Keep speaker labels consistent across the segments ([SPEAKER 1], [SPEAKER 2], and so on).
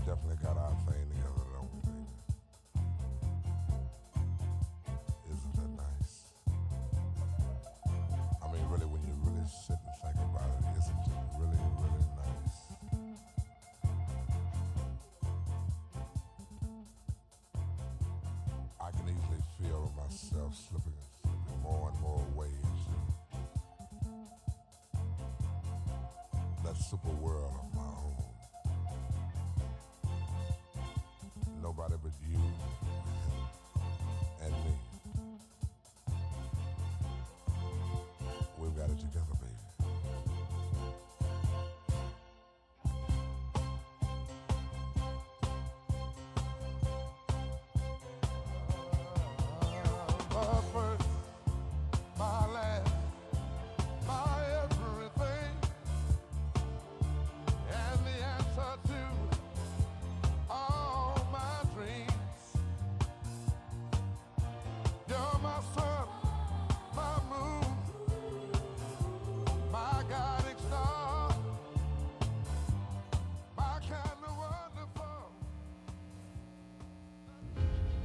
[SPEAKER 1] definitely got our thing together, don't we, baby? Isn't that nice? I mean, really, when you really sit and think about it, isn't it really, really nice? I can easily feel myself slipping more and more ways. That super world of my own. Nobody but you and me. We've got it together, baby. My first, my last, my everything, and the answer to all my dreams. You're my sun, my moon, my guiding star, my kind of wonderful.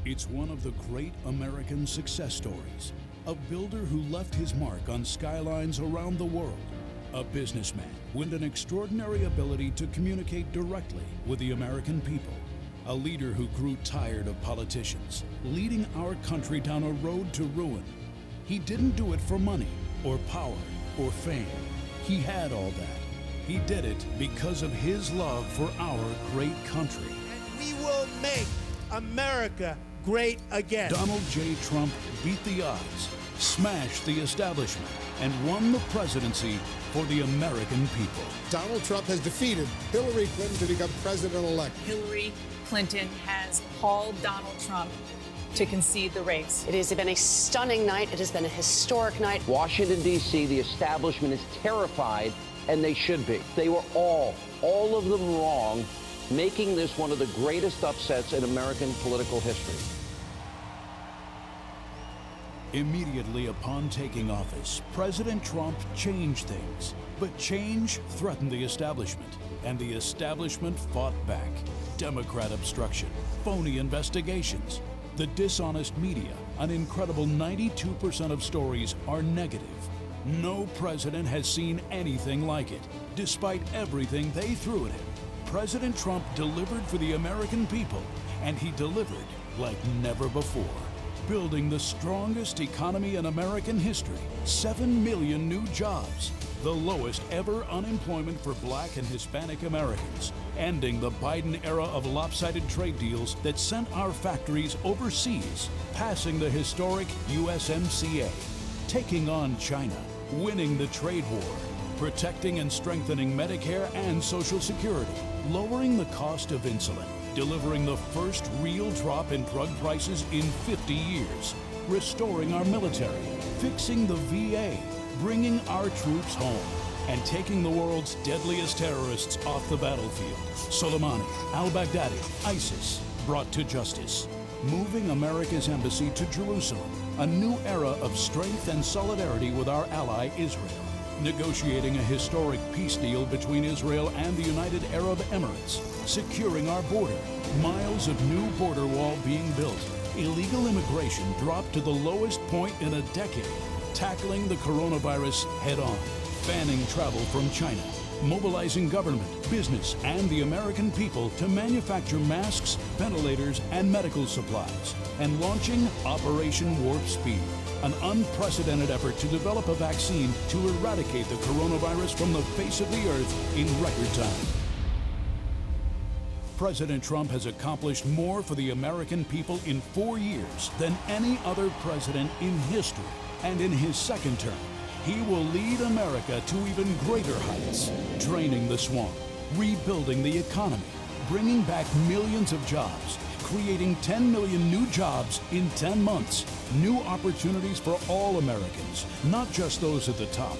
[SPEAKER 2] It's one of the great American success stories. A builder who left his mark on skylines around the world. A businessman with an extraordinary ability to communicate directly with the American people. A leader who grew tired of politicians, leading our country down a road to ruin. He didn't do it for money or power or fame. He had all that. He did it because of his love for our great country.
[SPEAKER 3] And we will make America great again.
[SPEAKER 2] Donald J. Trump beat the odds, smashed the establishment, and won the presidency for the American people.
[SPEAKER 4] Donald Trump has defeated Hillary Clinton to become president-elect.
[SPEAKER 5] Hillary Clinton has called Donald Trump to concede the race.
[SPEAKER 6] It has been a stunning night. It has been a historic night.
[SPEAKER 7] Washington, D.C., the establishment is terrified, and they should be. They were all of them wrong, making this one of the greatest upsets in American political history.
[SPEAKER 2] Immediately upon taking office, President Trump changed things. But change threatened the establishment, and the establishment fought back. Democrat obstruction, phony investigations, the dishonest media, an incredible 92% of stories are negative. No president has seen anything like it. Despite everything they threw at him, President Trump delivered for the American people, and he delivered like never before. Building the strongest economy in American history, 7 million new jobs, the lowest ever unemployment for Black and Hispanic Americans, ending the Biden era of lopsided trade deals that sent our factories overseas, passing the historic USMCA, taking on China, winning the trade war, protecting and strengthening Medicare and Social Security, lowering the cost of insulin, delivering the first real drop in drug prices in 50 years, restoring our military, fixing the VA, bringing our troops home, and taking the world's deadliest terrorists off the battlefield. Soleimani, al-Baghdadi, ISIS, brought to justice. Moving America's embassy to Jerusalem, a new era of strength and solidarity with our ally Israel. Negotiating a historic peace deal between Israel and the United Arab Emirates, securing our border, miles of new border wall being built, illegal immigration dropped to the lowest point in a decade, tackling the coronavirus head-on, banning travel from China, mobilizing government, business, and the American people to manufacture masks, ventilators, and medical supplies, and launching Operation Warp Speed, an unprecedented effort to develop a vaccine to eradicate the coronavirus from the face of the earth in record time. President Trump has accomplished more for the American people in 4 years than any other president in history. And in his second term, he will lead America to even greater heights, draining the swamp, rebuilding the economy, bringing back millions of jobs, creating 10 million new jobs in 10 months, new opportunities for all Americans, not just those at the top,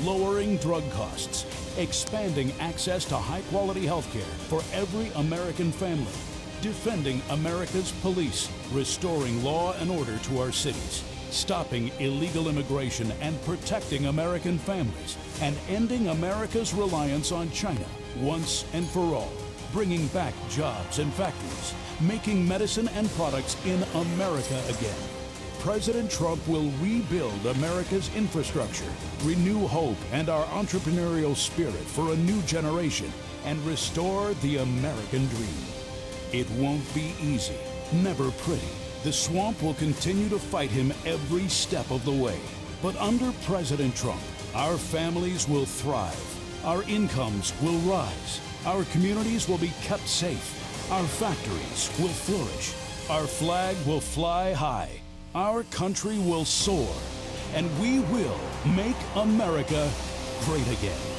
[SPEAKER 2] lowering drug costs, expanding access to high-quality health care for every American family, defending America's police, restoring law and order to our cities, stopping illegal immigration and protecting American families, and ending America's reliance on China once and for all. bringing back jobs and factories, making medicine and products in America again. President Trump will rebuild America's infrastructure, renew hope and our entrepreneurial spirit for a new generation, and restore the American dream. It won't be easy, never pretty. The swamp will continue to fight him every step of the way. But under President Trump, our families will thrive, our incomes will rise, our communities will be kept safe, our factories will flourish, our flag will fly high, our country will soar, and we will make America great again.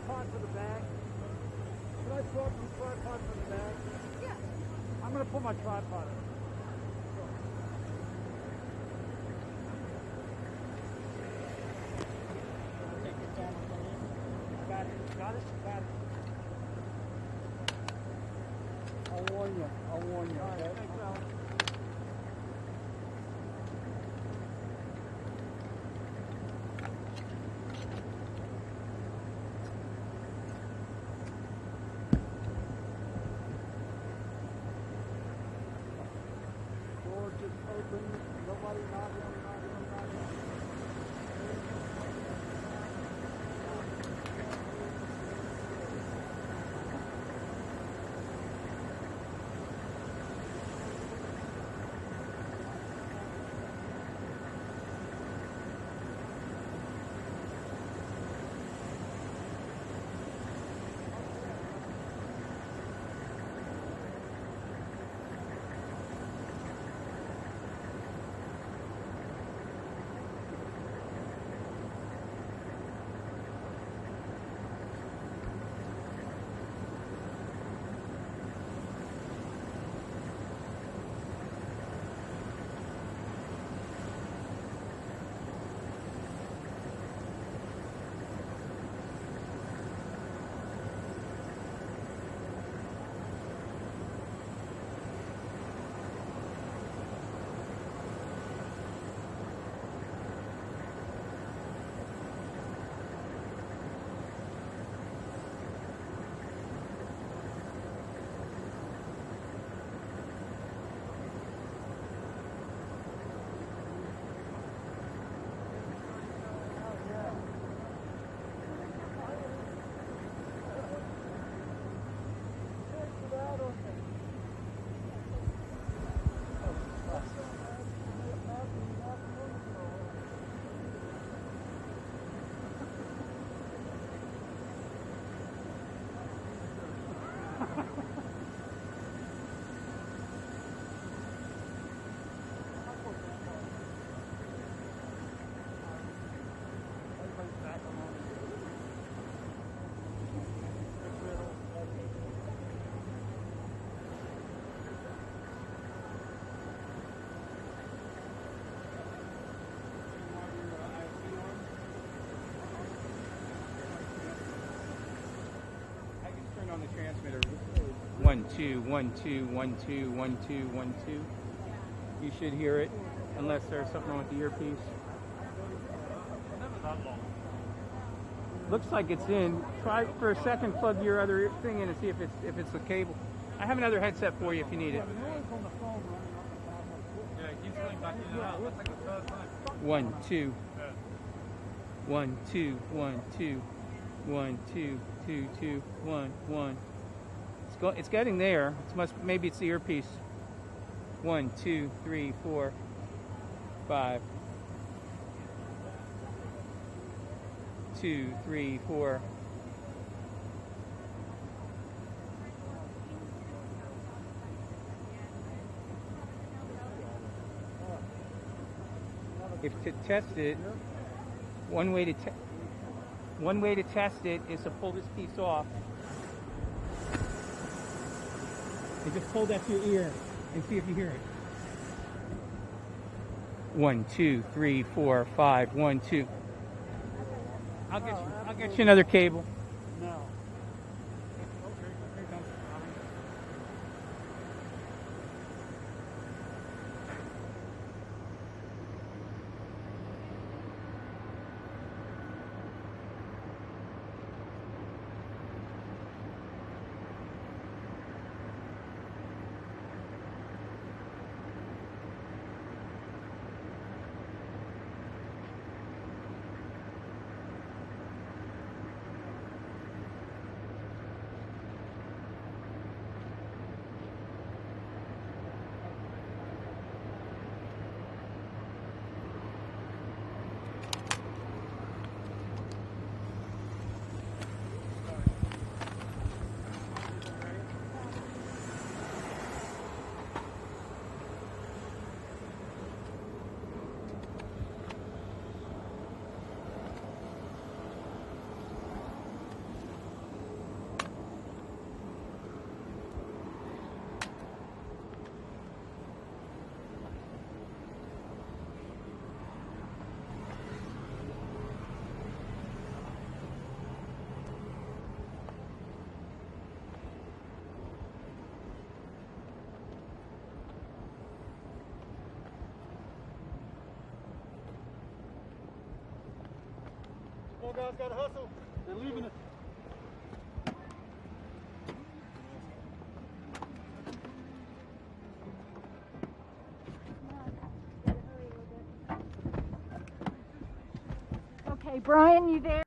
[SPEAKER 8] tripod for the bag? Can I swap the tripod for the bag? Yeah. I'm going to put my tripod in. Got it? Got it? Got it. I'll warn you. I'll warn you. All right, thanks, Al. Door just open. Nobody knocking.
[SPEAKER 9] On the transmitter, 1 2 1 2 1 2 1 2 1 2. You should hear it, unless there's something wrong with the earpiece. Looks like it's in. Try for a second, plug your other thing in and see if it's the cable. I have another headset for you if you need it. 1 2 1 2 1 2 1 2 2 2 1 1. It's getting there. Maybe it's the earpiece. 1 2 3 4 5 2 3 4. If to test it, one way to test it is to pull this piece off. And just hold that to your ear and see if you hear it. 1 2 3 4 5 1 2. I'll get you another cable.
[SPEAKER 8] No. Come on, guys, gotta hustle. They're leaving us.
[SPEAKER 10] Okay, Brian, you there?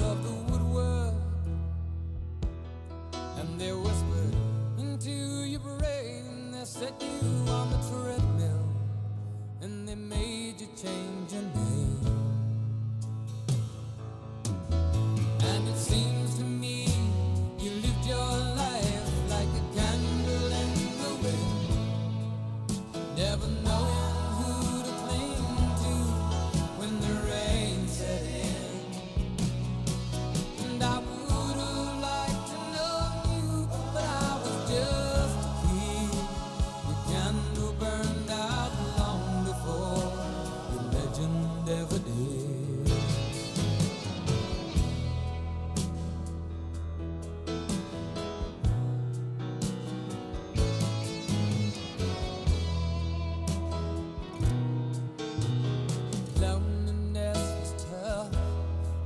[SPEAKER 11] out of the woodwork, and they whispered into your brain. They set you on the treadmill, and they made you change your name. And it seems to me you lived your life like a candle in the wind, never knowing who to cling to when the rain set in. And I would have liked to know you, but I was just a kid. Your candle burned out long before your legend ever did. Loneliness was tough,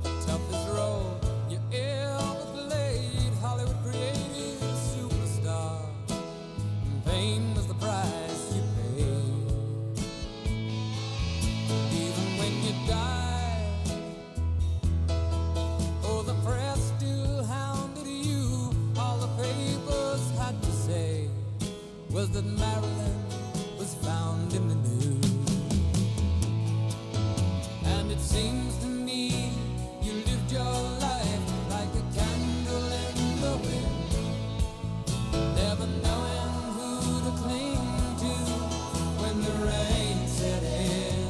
[SPEAKER 11] the toughest road you ever played. Hollywood created a superstar, and fame was the price you paid. Even when you died, oh, the press still hounded you. All the papers had to say was that Marilyn was found in the news. And it seems to me you lived your life like a candle in the wind, never knowing who to cling to when the rain set in.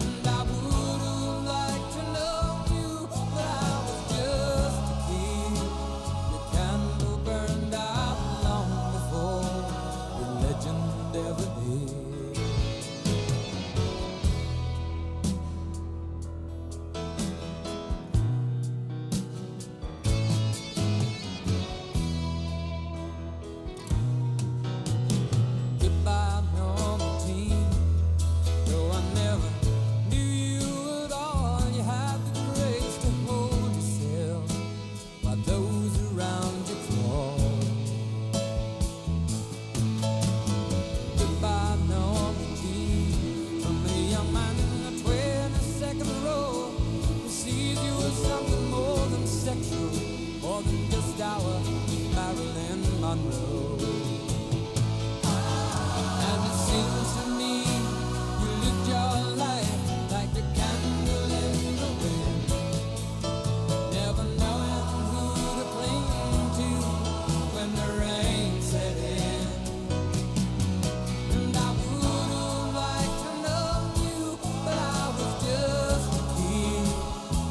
[SPEAKER 11] And I would have liked to know you, but I was just a kid. Your candle burned out long before your legend ever did. Goodbye, normal teen. Though I never knew you at all, you had the grace to hold yourself while those around you crawl. Goodbye, normal teen. From a young man in the 22nd row who sees you as something more than sexual, more than just our Marilyn Monroe. And it seems to me you lived your life like a candle in the wind, never knowing who to cling to when the rain set in. And I would have liked to know you, but I was just a kid.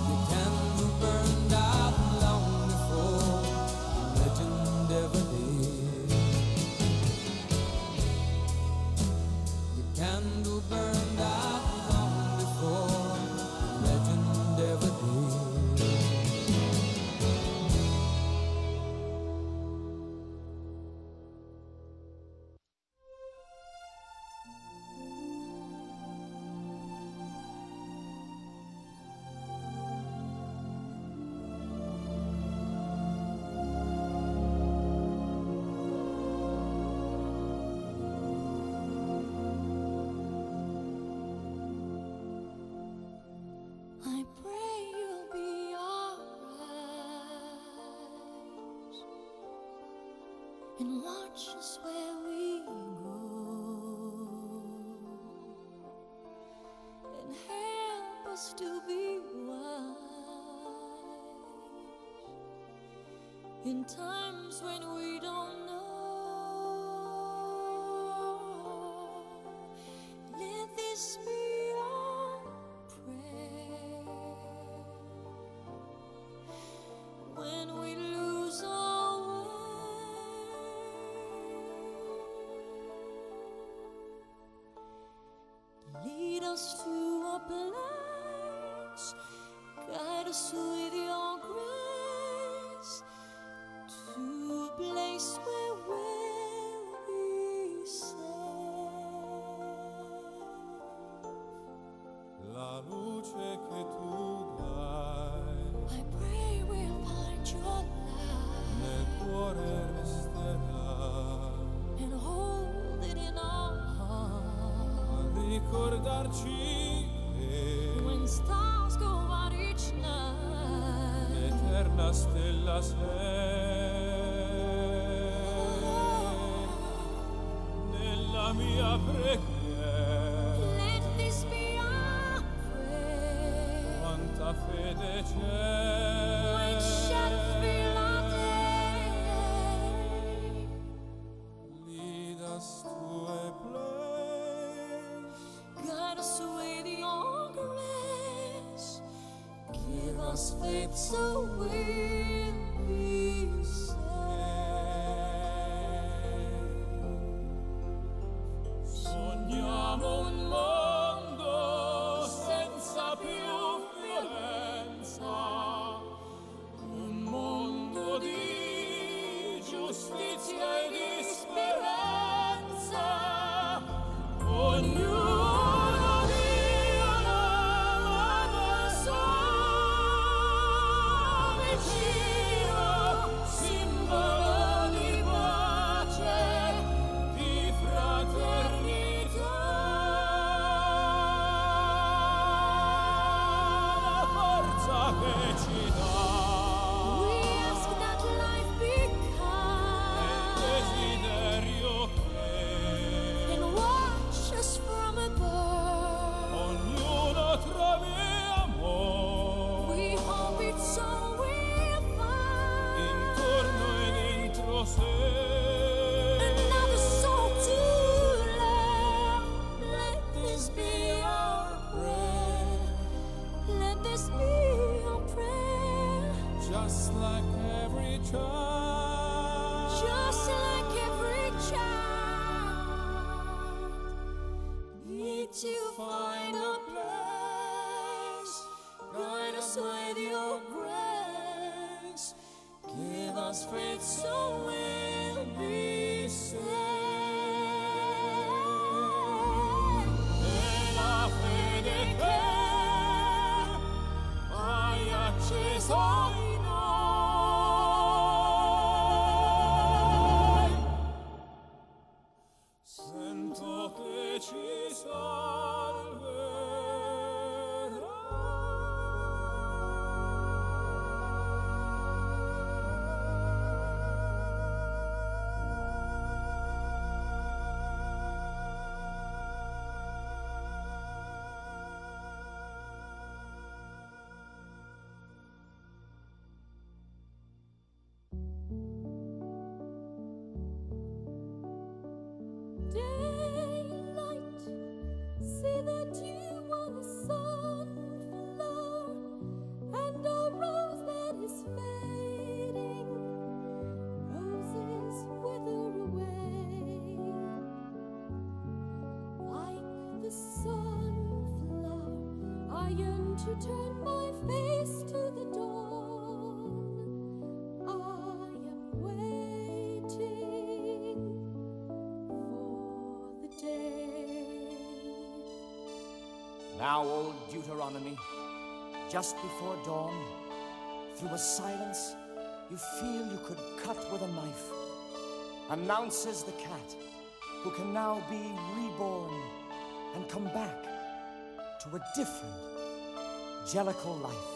[SPEAKER 11] Your candle burned out long before your legend ever did. Your candle burned out long before your legend ever did.
[SPEAKER 12] I pray you'll be alright and watch us where we go and help us to be wise in times when we don't know. Let this be our prayer when we lose our way. Lead us to a place, guide us with your grace, to a place where we'll be safe.
[SPEAKER 13] La luce che tu dai
[SPEAKER 12] I pray we'll find your light
[SPEAKER 13] nel cuore resterà
[SPEAKER 12] and hold it in our heart.
[SPEAKER 13] a ricordarci che
[SPEAKER 12] When stars go out each night,
[SPEAKER 13] da sé nella mia preghiera.
[SPEAKER 12] Let this be our prayer.
[SPEAKER 13] Quanta fede c'è.
[SPEAKER 12] Which shall fill our day.
[SPEAKER 13] Lead us to a place.
[SPEAKER 12] Guide us with your grace. Give us faith so we'll be saved.
[SPEAKER 13] Sogniamo un mondo senza più violenza, un mondo di giustizia e di speranza. Ognuno dia la mano al suo vicino, simbolo di pace, di fraternità. La forza che ci dà
[SPEAKER 12] We ask that life be kind
[SPEAKER 13] desiderio che
[SPEAKER 12] and watch us from above.
[SPEAKER 13] ognuno trovi amore
[SPEAKER 12] We hope it's so we'll find
[SPEAKER 13] intorno e dentro sé.
[SPEAKER 12] another soul to love. Let this be our prayer. Let this be our prayer.
[SPEAKER 13] Just like every child,
[SPEAKER 12] Just like every child, need to find a place. Guide us with your grace. Give us faith so we'll be saved.
[SPEAKER 13] e la fede che hai acceso in noi. Sento che ci
[SPEAKER 12] Daylight, see the dew on the sunflower and a rose that is fading. Roses wither away like the sunflower. I yearn to turn my face to the dawn. I am waiting for the day.
[SPEAKER 14] Now, old Deuteronomy, just before dawn, through a silence you feel you could cut with a knife, announces the cat who can now be reborn and come back to a different jellicle life.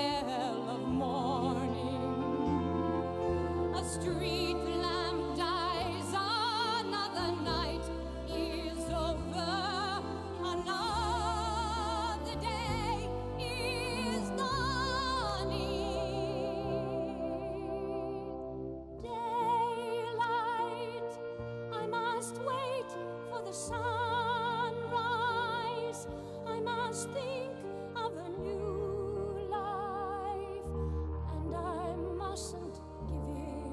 [SPEAKER 12] bell of morning. A street lamp dies, another night is over, another day is dawning. Daylight, I must wait for the sunrise. I must think of a new life, and I mustn't give in.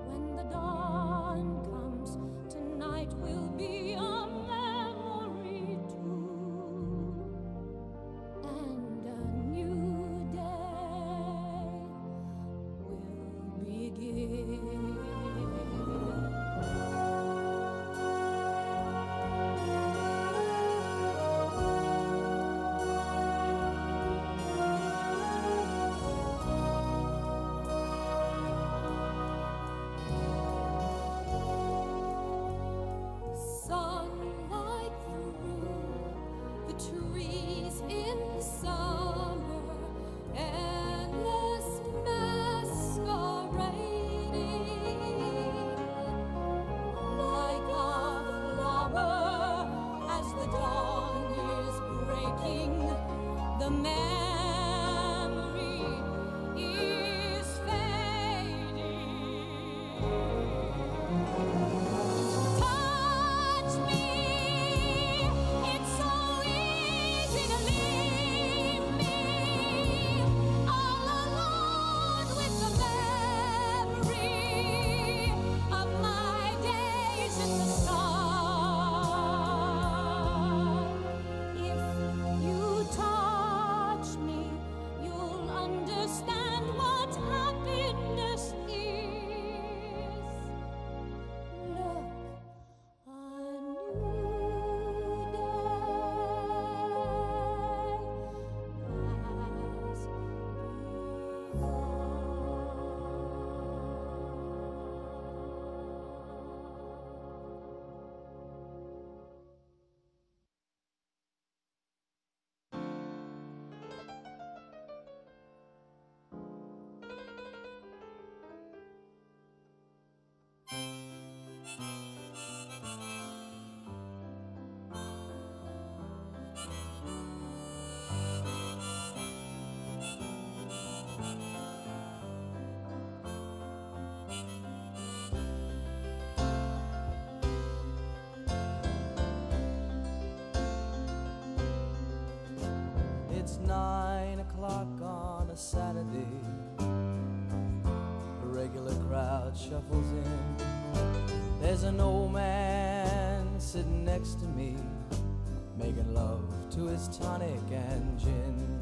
[SPEAKER 12] When the dawn comes, tonight will be a memory too, and a new day will begin. Sunlight through the trees in summer, endless masquerading, like a flower as the dawn is breaking. The memory is fading. Touch me, it's so easy to leave me all alone with the memory of my days in the sun. If you touch me, you'll understand what happiness is. Look, a new day has
[SPEAKER 15] It's 9 o'clock on a Saturday. The regular crowd shuffles in. There's an old man sitting next to me, making love to his tonic and gin.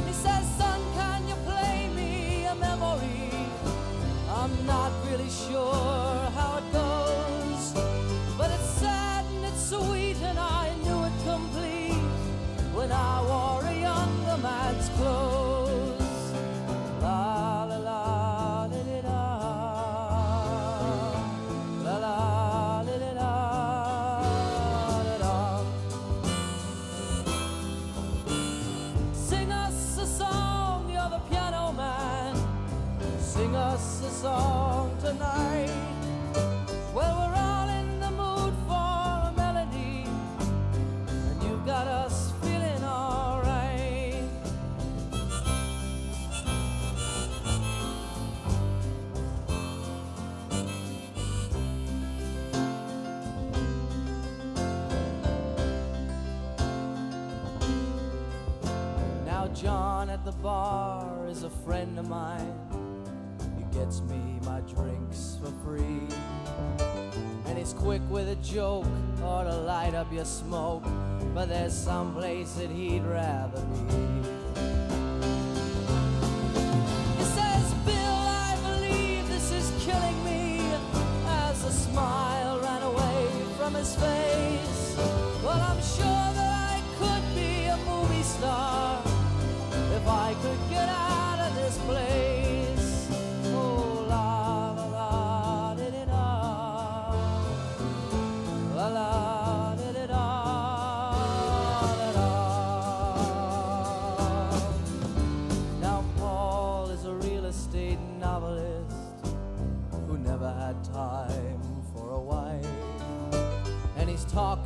[SPEAKER 15] He says, son, can you play me a memory? I'm not really sure how it goes, but it's sad and it's sweet, and I knew it complete when I wore a younger man's clothes. La la la la la la la la la la. Sing us a song, you're the piano man. Sing us a song tonight. Well, we're all in the mood for a melody, and you've got us feeling all right. Now John at the bar is a friend of mine. Gets me my drinks for free, and he's quick with a joke or to light up your smoke, but there's some place that he'd rather be. He says, Bill, I believe this is killing me, as a smile ran away from his face. Well, I'm sure that I could be a movie star if I could get out of this place.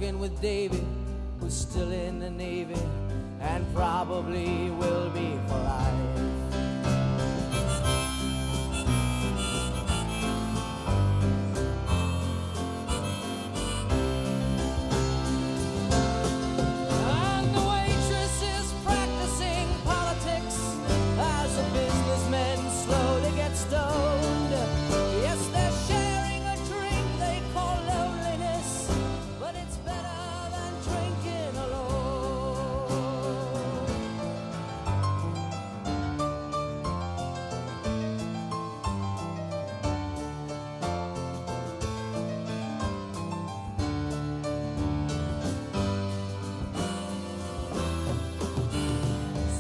[SPEAKER 15] working with David, who's still in the Navy, and probably will be for life. And the waitress is practicing politics as the businessmen slowly get stoned. Yes, they're sharing a drink they call loneliness, but it's better than drinking alone.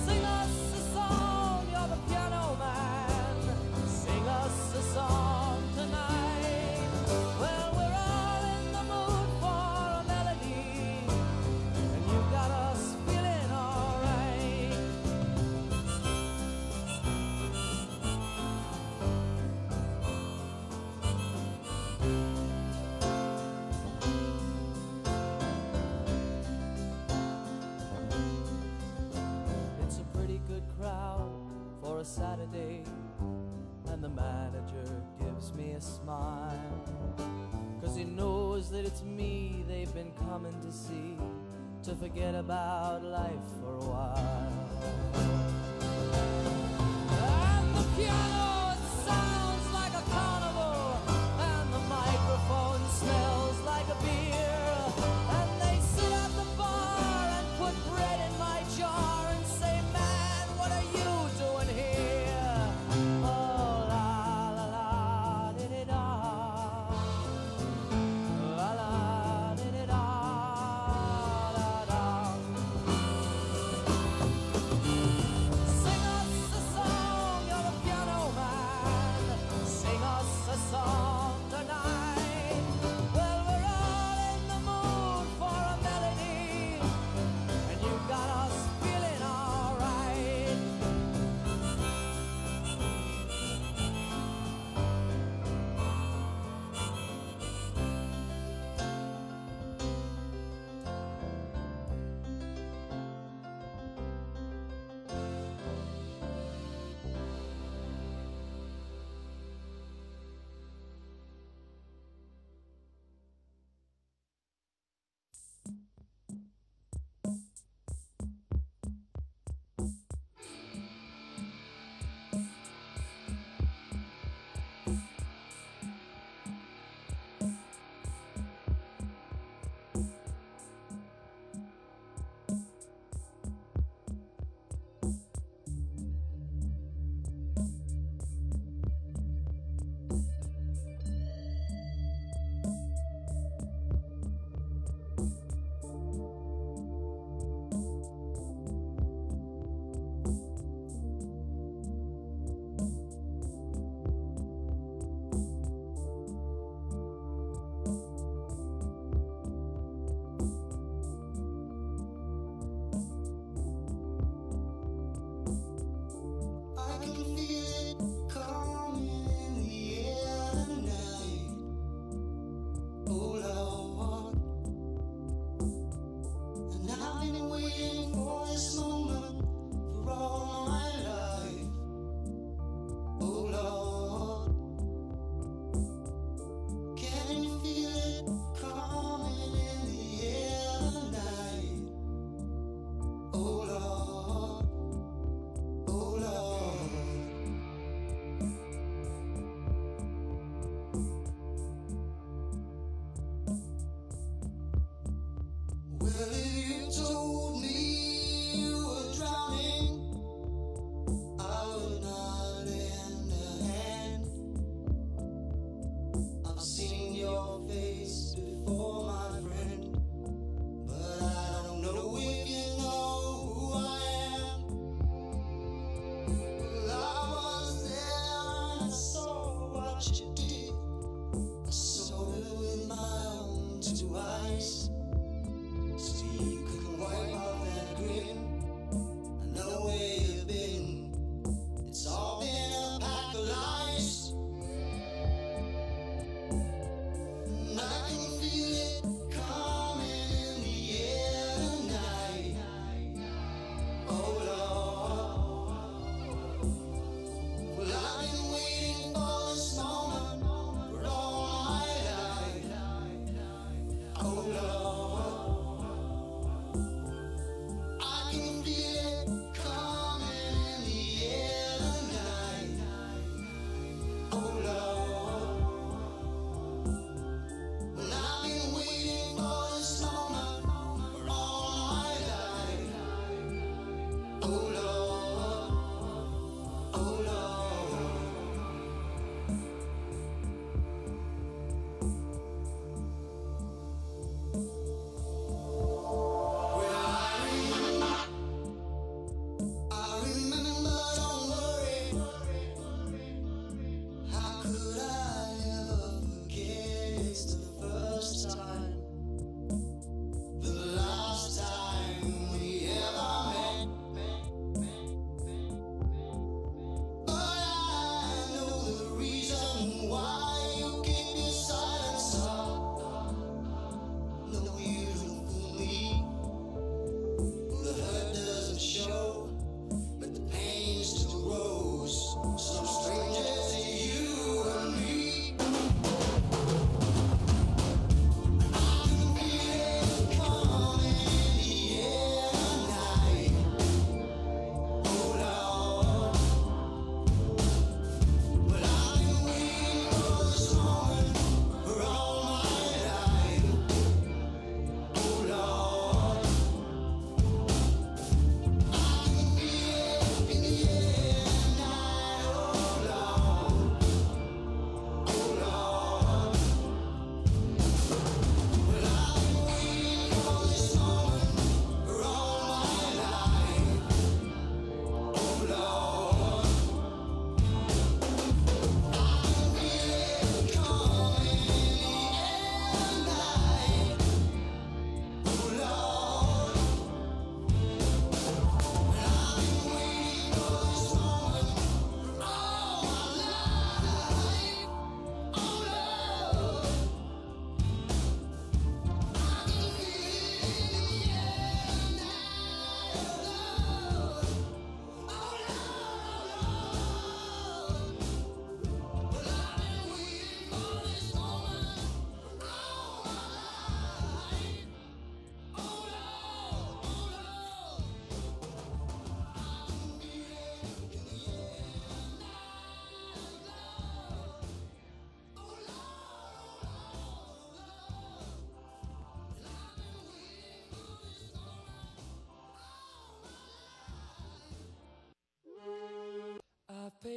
[SPEAKER 15] Sing us a song, you're the piano man. Sing us a song tonight. Well, we're all in the mood for a melody, and you got us feeling alright. It's a pretty good crowd for a Saturday, and the manager gives me a smile, 'cause he knows that it's me they've been coming to see, to forget about life for a while. And the piano, it sounds like a carnival, and the microphone smells like a beer, and they sit at the bar and put bread in my jar and say, man, what are you doing here? Oh, la la la, di-di-da. La la, di-di-da, da-da.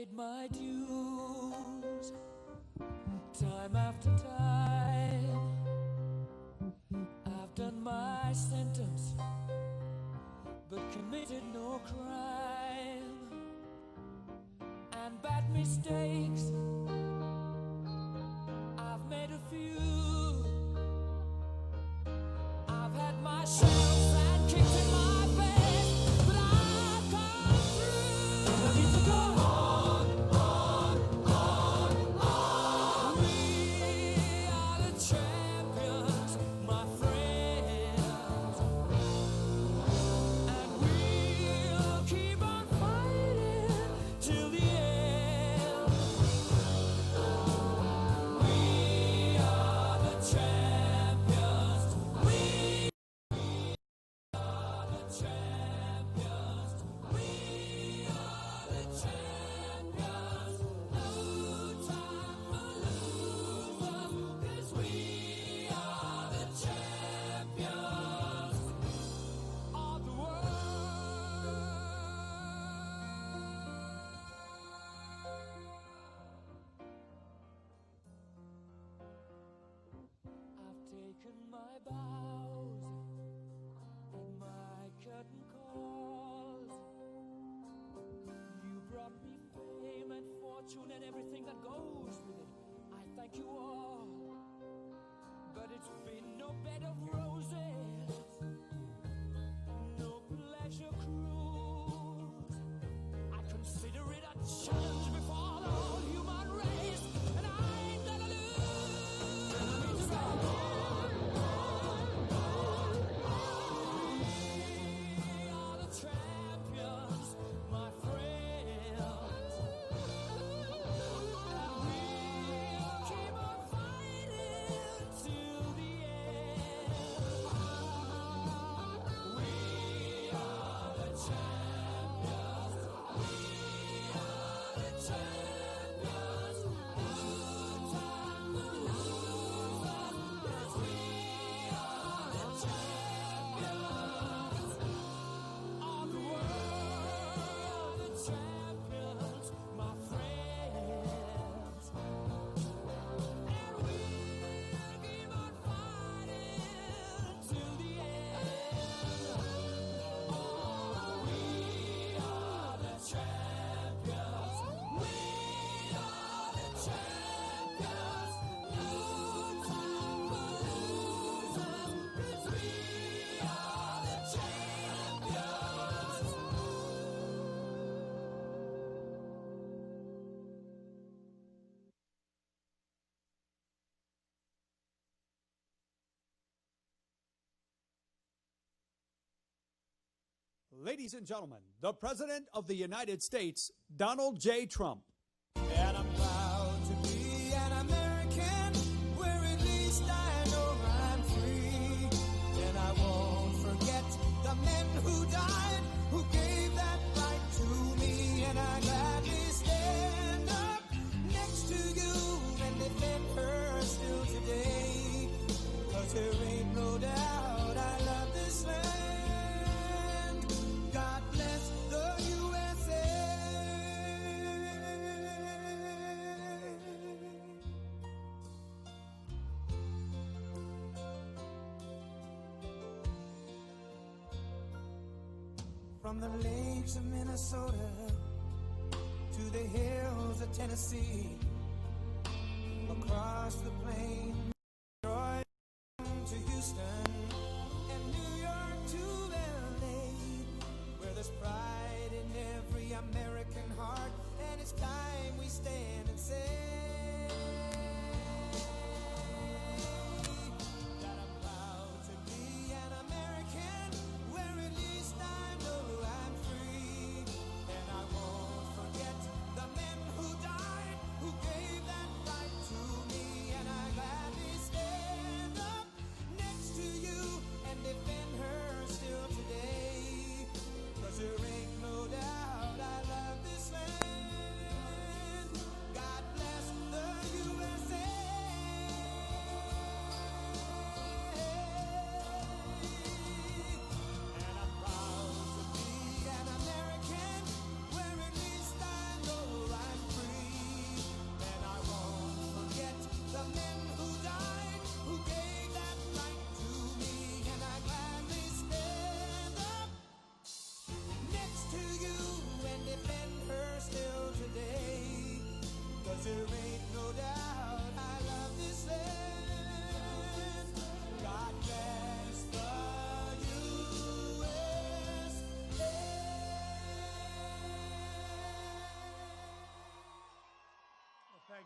[SPEAKER 15] paid my dues time after time. I've done my sentence, but committed no crime. And bad mistakes, I've made a few. I've had my shells and kicked in my face, but I've come through. And I need to go on. We are the champions, my friends, and we'll keep on fighting till the end. We are the champions. We are the champions. We are the champions. No time for losers, 'cause we are the champions of the world. I've taken my bows in my curtain calls. You brought me fame and fortune and everything that goes with it. I thank you all, but it's been no bed of roses, no pleasure cruise. I consider it a challenge before the whole human race, and I ain't gonna lose. And I need to go on. We are the champions, my friends, and we'll keep on fighting till the end. We are the champions. We are the champions. No time for losers, 'cause we are the champions of the world. The champions, my friends, and we'll keep on fighting till the end. Oh, we are the champions. We are the champions. No time for losers, 'cause we are the champions.
[SPEAKER 16] Ladies and gentlemen, the President of the United States, Donald J. Trump.
[SPEAKER 11] And I'm proud to be an American, where at least I know I'm free. And I won't forget the men who died, who gave that right to me. And I gladly stand up next to you and defend her still today. 'Cause there ain't no doubt I love this land. God bless the USA. From the lakes of Minnesota to the hills of Tennessee, across the plains, Detroit to Houston, and New York to LA, where there's pride in every American heart, and it's time we stand and say that I'm proud to be an American, where at least I know I'm free. And I won't forget the men who died, who gave that right to me. And I gladly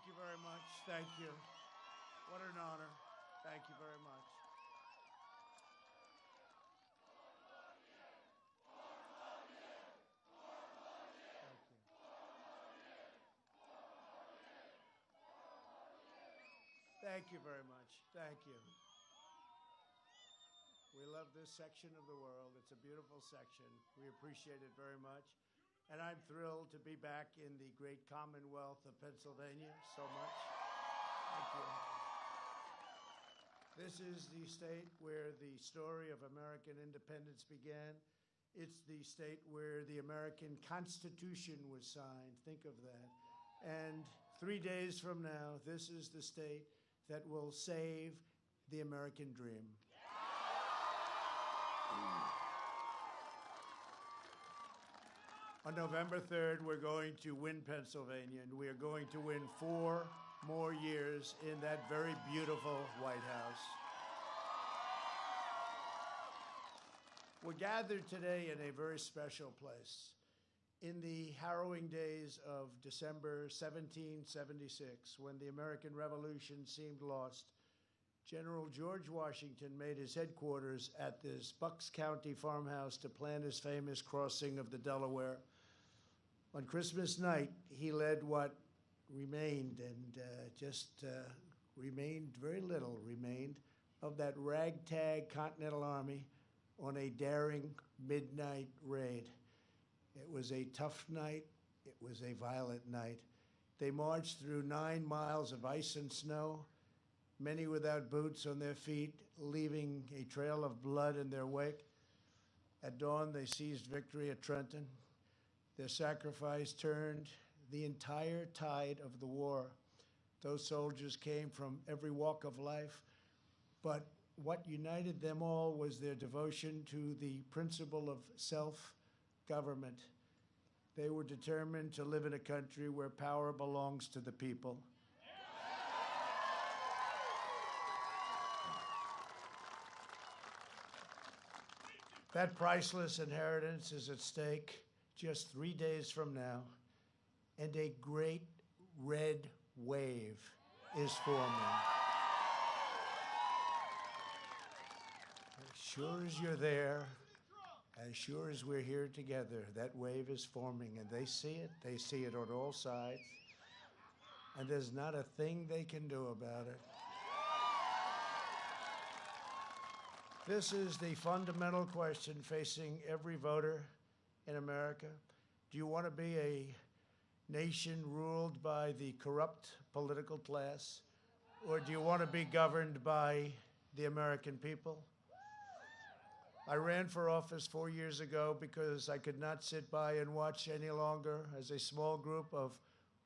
[SPEAKER 3] Thank you very much. Thank you. What an honor. Thank you very much. Thank you very much. Thank you. We love this section of the world. It's a beautiful section. We appreciate it very much. And I'm thrilled to be back in the great Commonwealth of Pennsylvania so much. Thank you. This is the state where the story of American independence began. It's the state where the American Constitution was signed. Think of that. And 3 days from now, this is the state that will save the American dream. On November 3rd, we're going to win Pennsylvania, and we are going to win 4 more years in that very beautiful White House. We're gathered today in a very special place. In the harrowing days of December 1776, when the American Revolution seemed lost, General George Washington made his headquarters at this Bucks County farmhouse to plan his famous crossing of the Delaware. On Christmas night, he led what remained, and remained, very little remained, of that ragtag Continental Army on a daring midnight raid. It was a tough night. It was a violent night. They marched through 9 miles of ice and snow, many without boots on their feet, leaving a trail of blood in their wake. At dawn, they seized victory at Trenton. Their sacrifice turned the entire tide of the war. Those soldiers came from every walk of life, but what united them all was their devotion to the principle of self-government. They were determined to live in a country where power belongs to the people. That priceless inheritance is at stake just 3 days from now, and a great red wave is forming. As sure as you're there, as sure as we're here together, that wave is forming, and they see it on all sides, and there's not a thing they can do about it. This is the fundamental question facing every voter in America. Do you want to be a nation ruled by the corrupt political class, or do you want to be governed by the American people? I ran for office 4 years ago because I could not sit by and watch any longer as a small group of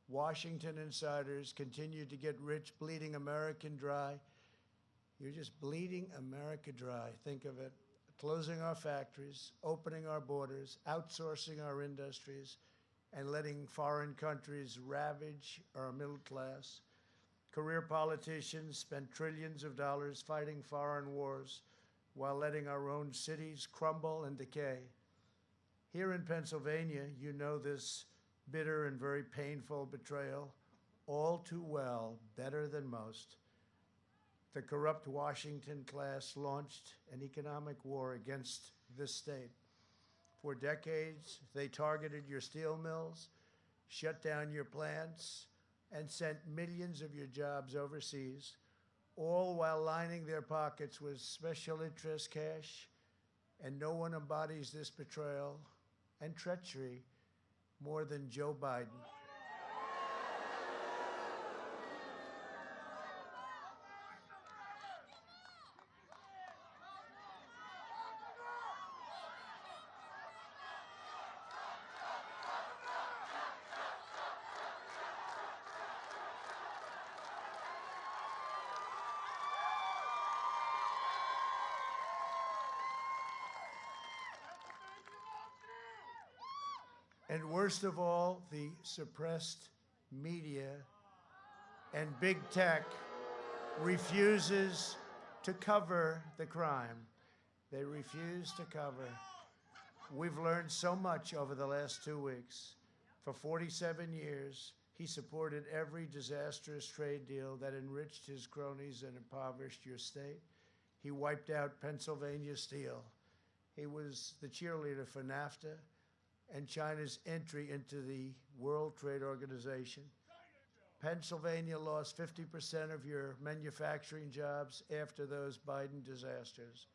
[SPEAKER 3] Washington insiders continued to get rich, bleeding America dry. You're just bleeding America dry. Think of it. Closing our factories, opening our borders, outsourcing our industries, and letting foreign countries ravage our middle class. Career politicians spend trillions of dollars fighting foreign wars while letting our own cities crumble and decay. Here in Pennsylvania, you know this bitter and very painful betrayal all too well, better than most. The corrupt Washington class launched an economic war against this state. For decades, they targeted your steel mills, shut down your plants, and sent millions of your jobs overseas, all while lining their pockets with special interest cash. And no one embodies this betrayal and treachery more than Joe Biden. And worst of all, the suppressed media and big tech refuses to cover the crime. They refuse to cover. We've learned so much over the last 2 weeks. For 47 years, He supported every disastrous trade deal that enriched his cronies and impoverished your state. He wiped out Pennsylvania Steel. He was the cheerleader for NAFTA and China's entry into the World Trade Organization. Pennsylvania lost 50% of your manufacturing jobs after those Biden disasters.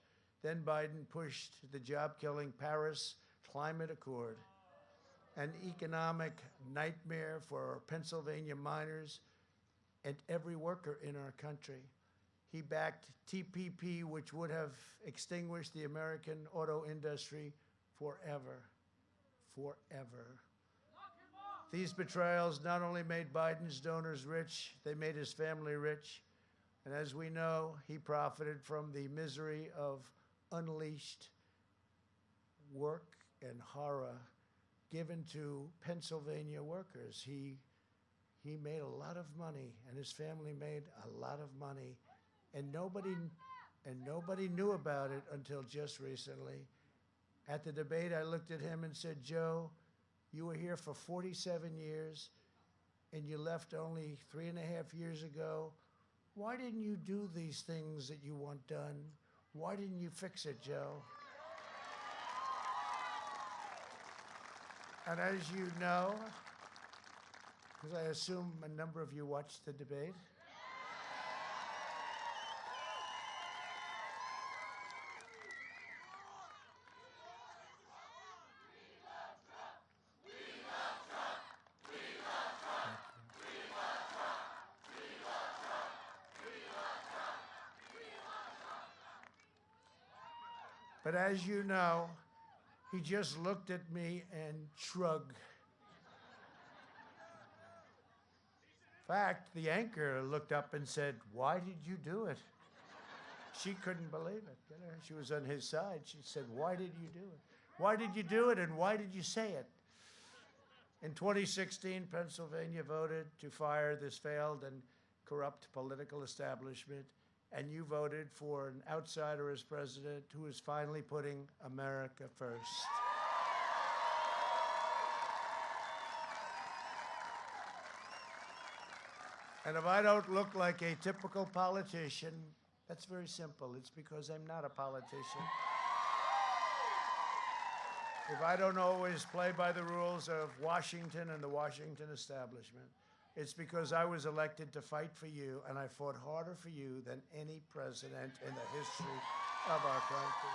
[SPEAKER 3] Then Biden pushed the job-killing Paris Climate Accord, an economic nightmare for Pennsylvania miners and every worker in our country. He backed TPP, which would have extinguished the American auto industry forever, forever. These betrayals not only made Biden's donors rich, they made his family rich. And as we know, he profited from the misery of unleashed work and horror given to Pennsylvania workers. He made a lot of money, and his family made a lot of money, and nobody knew about it until just recently. At the debate, I looked at him and said, Joe, you were here for 47 years, and you left only 3.5 years ago. Why didn't you do these things that you want done? Why didn't you fix it, Joe? And as you know, because I assume a number of you watched the debate, but as you know, he just looked at me and shrugged. In fact, the anchor looked up and said, why did you do it? She couldn't believe it. You know, she was on his side. She said, why did you do it? Why did you do it, and why did you say it? In 2016, Pennsylvania voted to fire this failed and corrupt political establishment, and you voted for an outsider as president who is finally putting America first. And if I don't look like a typical politician, that's very simple. It's because I'm not a politician. If I don't always play by the rules of Washington and the Washington establishment, it's because I was elected to fight for you, and I fought harder for you than any president in the history of our country.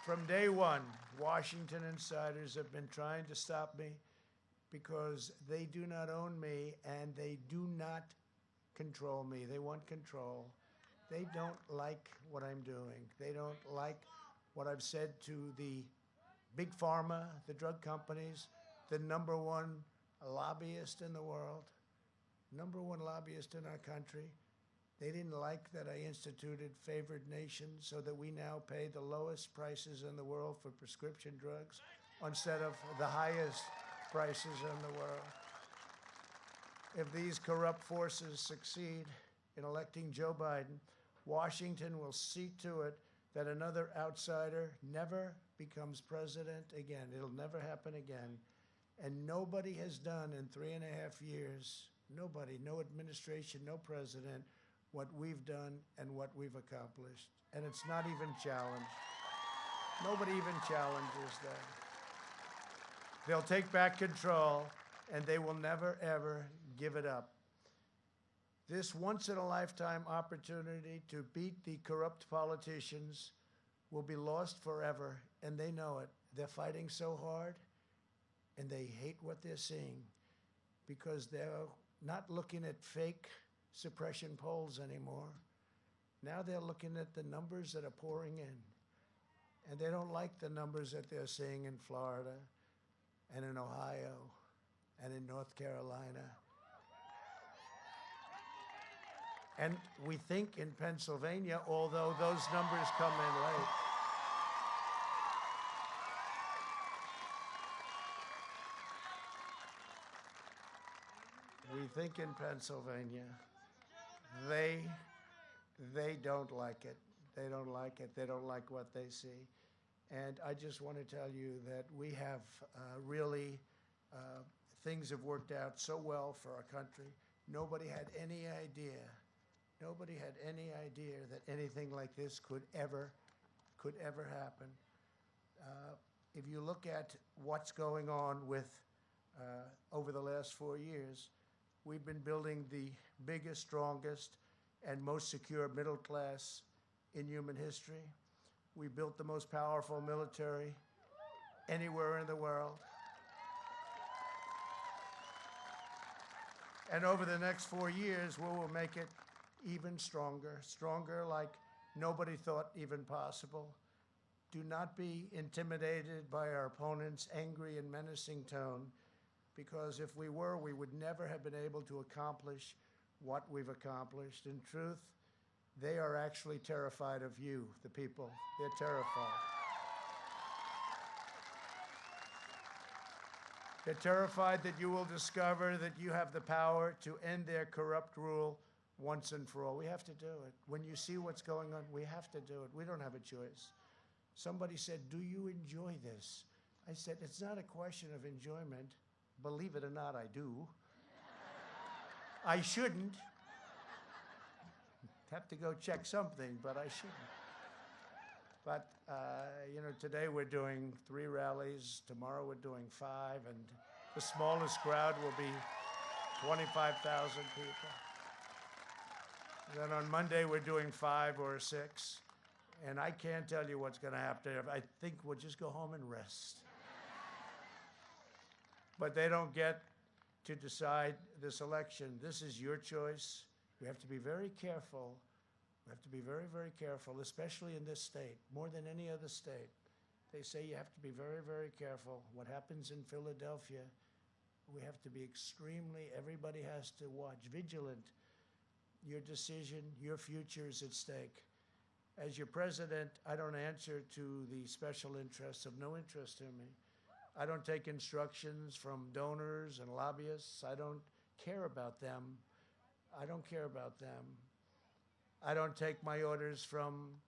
[SPEAKER 3] From day one, Washington insiders have been trying to stop me because they do not own me and they do not control me. They want control. They don't like what I'm doing. They don't like what I've said to the big pharma, the drug companies, the #1 lobbyist in the world, #1 lobbyist in our country. They didn't like that I instituted favored nations so that we now pay the lowest prices in the world for prescription drugs instead of the highest prices in the world. If these corrupt forces succeed in electing Joe Biden, Washington will see to it that another outsider never becomes president again. It'll never happen again. And nobody has done in 3.5 years, nobody, no administration, no president, what we've done and what we've accomplished. And it's not even challenged. Nobody even challenges that. They'll take back control, and they will never, ever give it up. This once-in-a-lifetime opportunity to beat the corrupt politicians will be lost forever, and they know it. They're fighting so hard, and they hate what they're seeing because they're not looking at fake suppression polls anymore. Now they're looking at the numbers that are pouring in, and they don't like the numbers that they're seeing in Florida and in Ohio and in North Carolina. And we think in Pennsylvania, although those numbers come in late. We think in Pennsylvania, they don't like it. They don't like it. They don't like what they see. And I just want to tell you that we have really, things have worked out so well for our country. Nobody had any idea that anything like this could ever happen. If you look at what's going on with, over the last 4 years, we've been building the biggest, strongest, and most secure middle class in human history. We built the most powerful military anywhere in the world. And over the next 4 years, we will make it even stronger, stronger like nobody thought even possible. Do not be intimidated by our opponents' angry and menacing tone, because if we were, we would never have been able to accomplish what we've accomplished. In truth, they are actually terrified of you, the people. They're terrified. They're terrified that you will discover that you have the power to end their corrupt rule once and for all. We have to do it. When you see what's going on, we have to do it. We don't have a choice. Somebody said, "Do you enjoy this?" I said, "It's not a question of enjoyment. Believe it or not, I do. I shouldn't. Have to go check something, but I shouldn't." But, you know, today we're doing 3 rallies. Tomorrow we're doing 5, and the smallest crowd will be 25,000 people. Then on Monday we're doing 5 or 6, and I can't tell you what's going to happen. I think we'll just go home and rest. But they don't get to decide this election. This is your choice. We have to be very careful. We have to be very, very careful, especially in this state, more than any other state. They say you have to be very, very careful. What happens in Philadelphia, we have to be extremely, everybody has to watch, vigilant. Your decision, your future is at stake. As your president, I don't answer to the special interests of no interest to me. I don't take instructions from donors and lobbyists. I don't care about them. I don't care about them. I don't take my orders from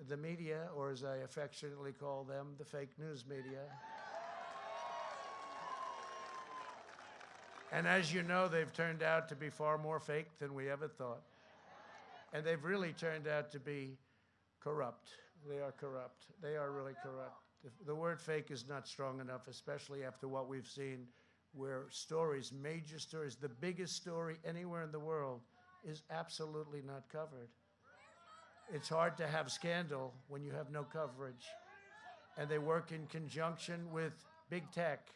[SPEAKER 3] the media, or as I affectionately call them, the fake news media. And as you know, they've turned out to be far more fake than we ever thought. And they've really turned out to be corrupt. They are corrupt. They are really corrupt. The word fake is not strong enough, especially after what we've seen, where stories, major stories, the biggest story anywhere in the world is absolutely not covered. It's hard to have scandal when you have no coverage. And they work in conjunction with big tech,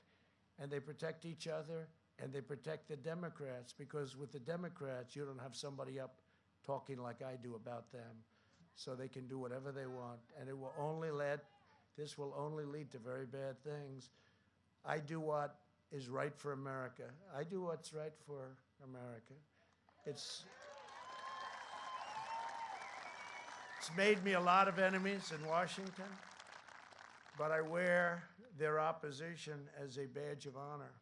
[SPEAKER 3] and they protect each other, and they protect the Democrats, because with the Democrats, you don't have somebody up talking like I do about them. So they can do whatever they want, and this will only lead to very bad things. I do what is right for America. I do what's right for America. It's made me a lot of enemies in Washington, but I wear their opposition as a badge of honor.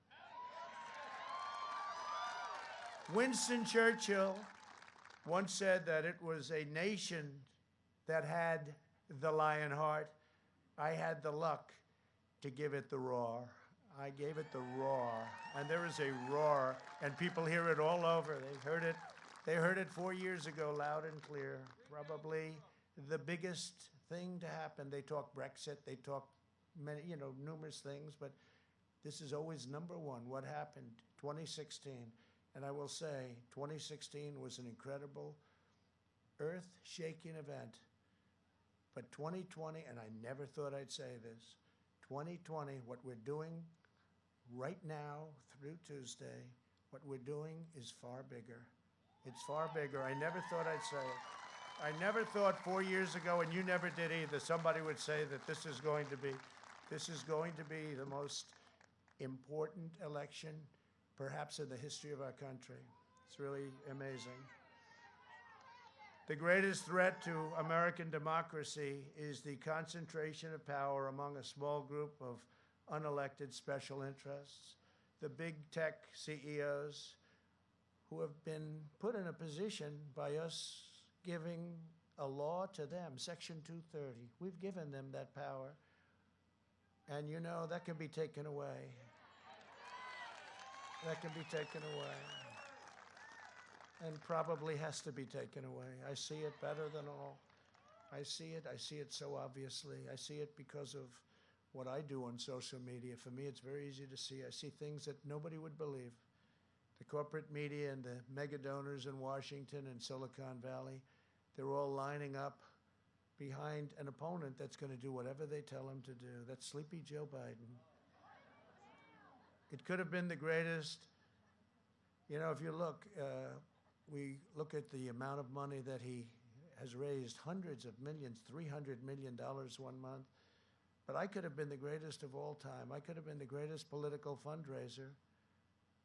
[SPEAKER 3] Winston Churchill once said that it was a nation that had the lion heart. I had the luck to give it the roar. I gave it the roar, and there is a roar, and people hear it all over. They heard it 4 years ago, loud and clear. Probably the biggest thing to happen. They talk Brexit, they talk many, numerous things, but this is always number one. What happened? 2016, and I will say, 2016 was an incredible, earth-shaking event. But 2020, and I never thought I'd say this, 2020, what we're doing right now through Tuesday, what we're doing is far bigger. It's far bigger. I never thought I'd say it. I never thought 4 years ago, and you never did either, somebody would say that this is going to be the most important election, perhaps in the history of our country. It's really amazing. The greatest threat to American democracy is the concentration of power among a small group of unelected special interests, the big tech CEOs who have been put in a position by us giving a law to them, Section 230. We've given them that power. And you know, that can be taken away. That can be taken away. And probably has to be taken away. I see it better than all. I see it so obviously. I see it because of what I do on social media. For me, it's very easy to see. I see things that nobody would believe. The corporate media and the mega donors in Washington and Silicon Valley, they're all lining up behind an opponent that's going to do whatever they tell him to do. That's sleepy Joe Biden. It could have been the greatest. You know, if you look, we look at the amount of money that he has raised, hundreds of millions, $300 million one month. But I could have been the greatest of all time. I could have been the greatest political fundraiser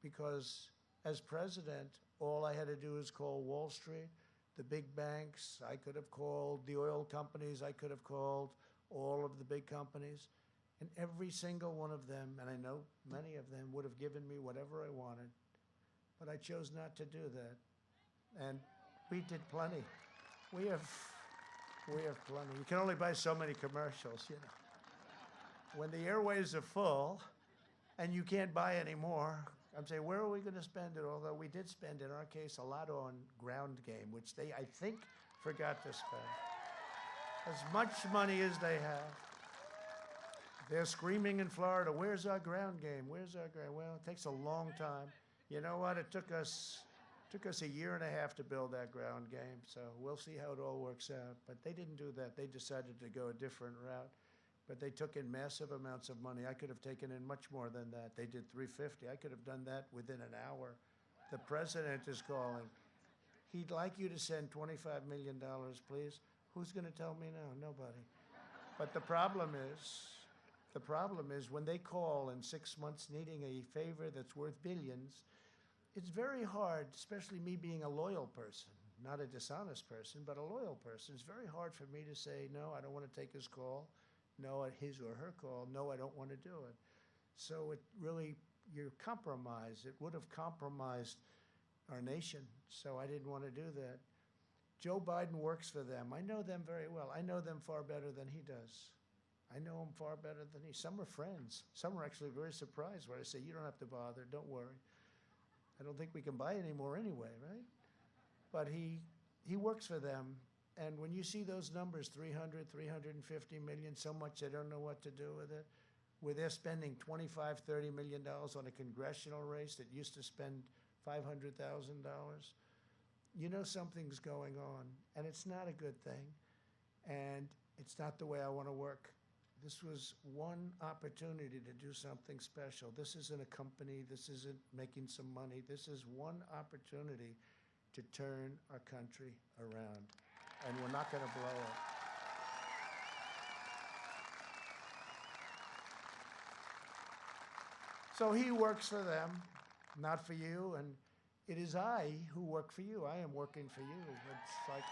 [SPEAKER 3] because as president, all I had to do was call Wall Street, the big banks. I could have called the oil companies. I could have called all of the big companies. And every single one of them, and I know many of them, would have given me whatever I wanted. But I chose not to do that. And we did plenty. We have plenty. You can only buy so many commercials, you know. When the airwaves are full and you can't buy any more, I'm saying, where are we going to spend it? Although we did spend, in our case, a lot on ground game, which they, I think, forgot to spend. As much money as they have. They're screaming in Florida, where's our ground game? Where's our ground? Well, it takes a long time. You know what? It took us a year and a half to build that ground game, so we'll see how it all works out. But they didn't do that. They decided to go a different route. But they took in massive amounts of money. I could have taken in much more than that. They did 350. I could have done that within an hour. The president is calling. He'd like you to send $25 million, please. Who's going to tell me no? Nobody. But the problem is when they call in 6 months needing a favor that's worth billions, it's very hard, especially me being a loyal person, not a dishonest person, but a loyal person. It's very hard for me to say, no, I don't want to take his call. No, his or her call. No, I don't want to do it. So it really, you're compromised. It would have compromised our nation. So I didn't want to do that. Joe Biden works for them. I know them very well. I know them far better than he does. I know him far better than he. Some are friends. Some are actually very surprised when I say, you don't have to bother. Don't worry. I don't think we can buy any more anyway, right? But he works for them. And when you see those numbers, 300, 350 million, so much they don't know what to do with it, where they're spending $25, $30 million on a congressional race that used to spend $500,000, you know something's going on. And it's not a good thing. And it's not the way I want to work. This was one opportunity to do something special. This isn't a company. This isn't making some money. This is one opportunity to turn our country around. And we're not going to blow it. So he works for them, not for you, and it is I who work for you. I am working for you. It's like,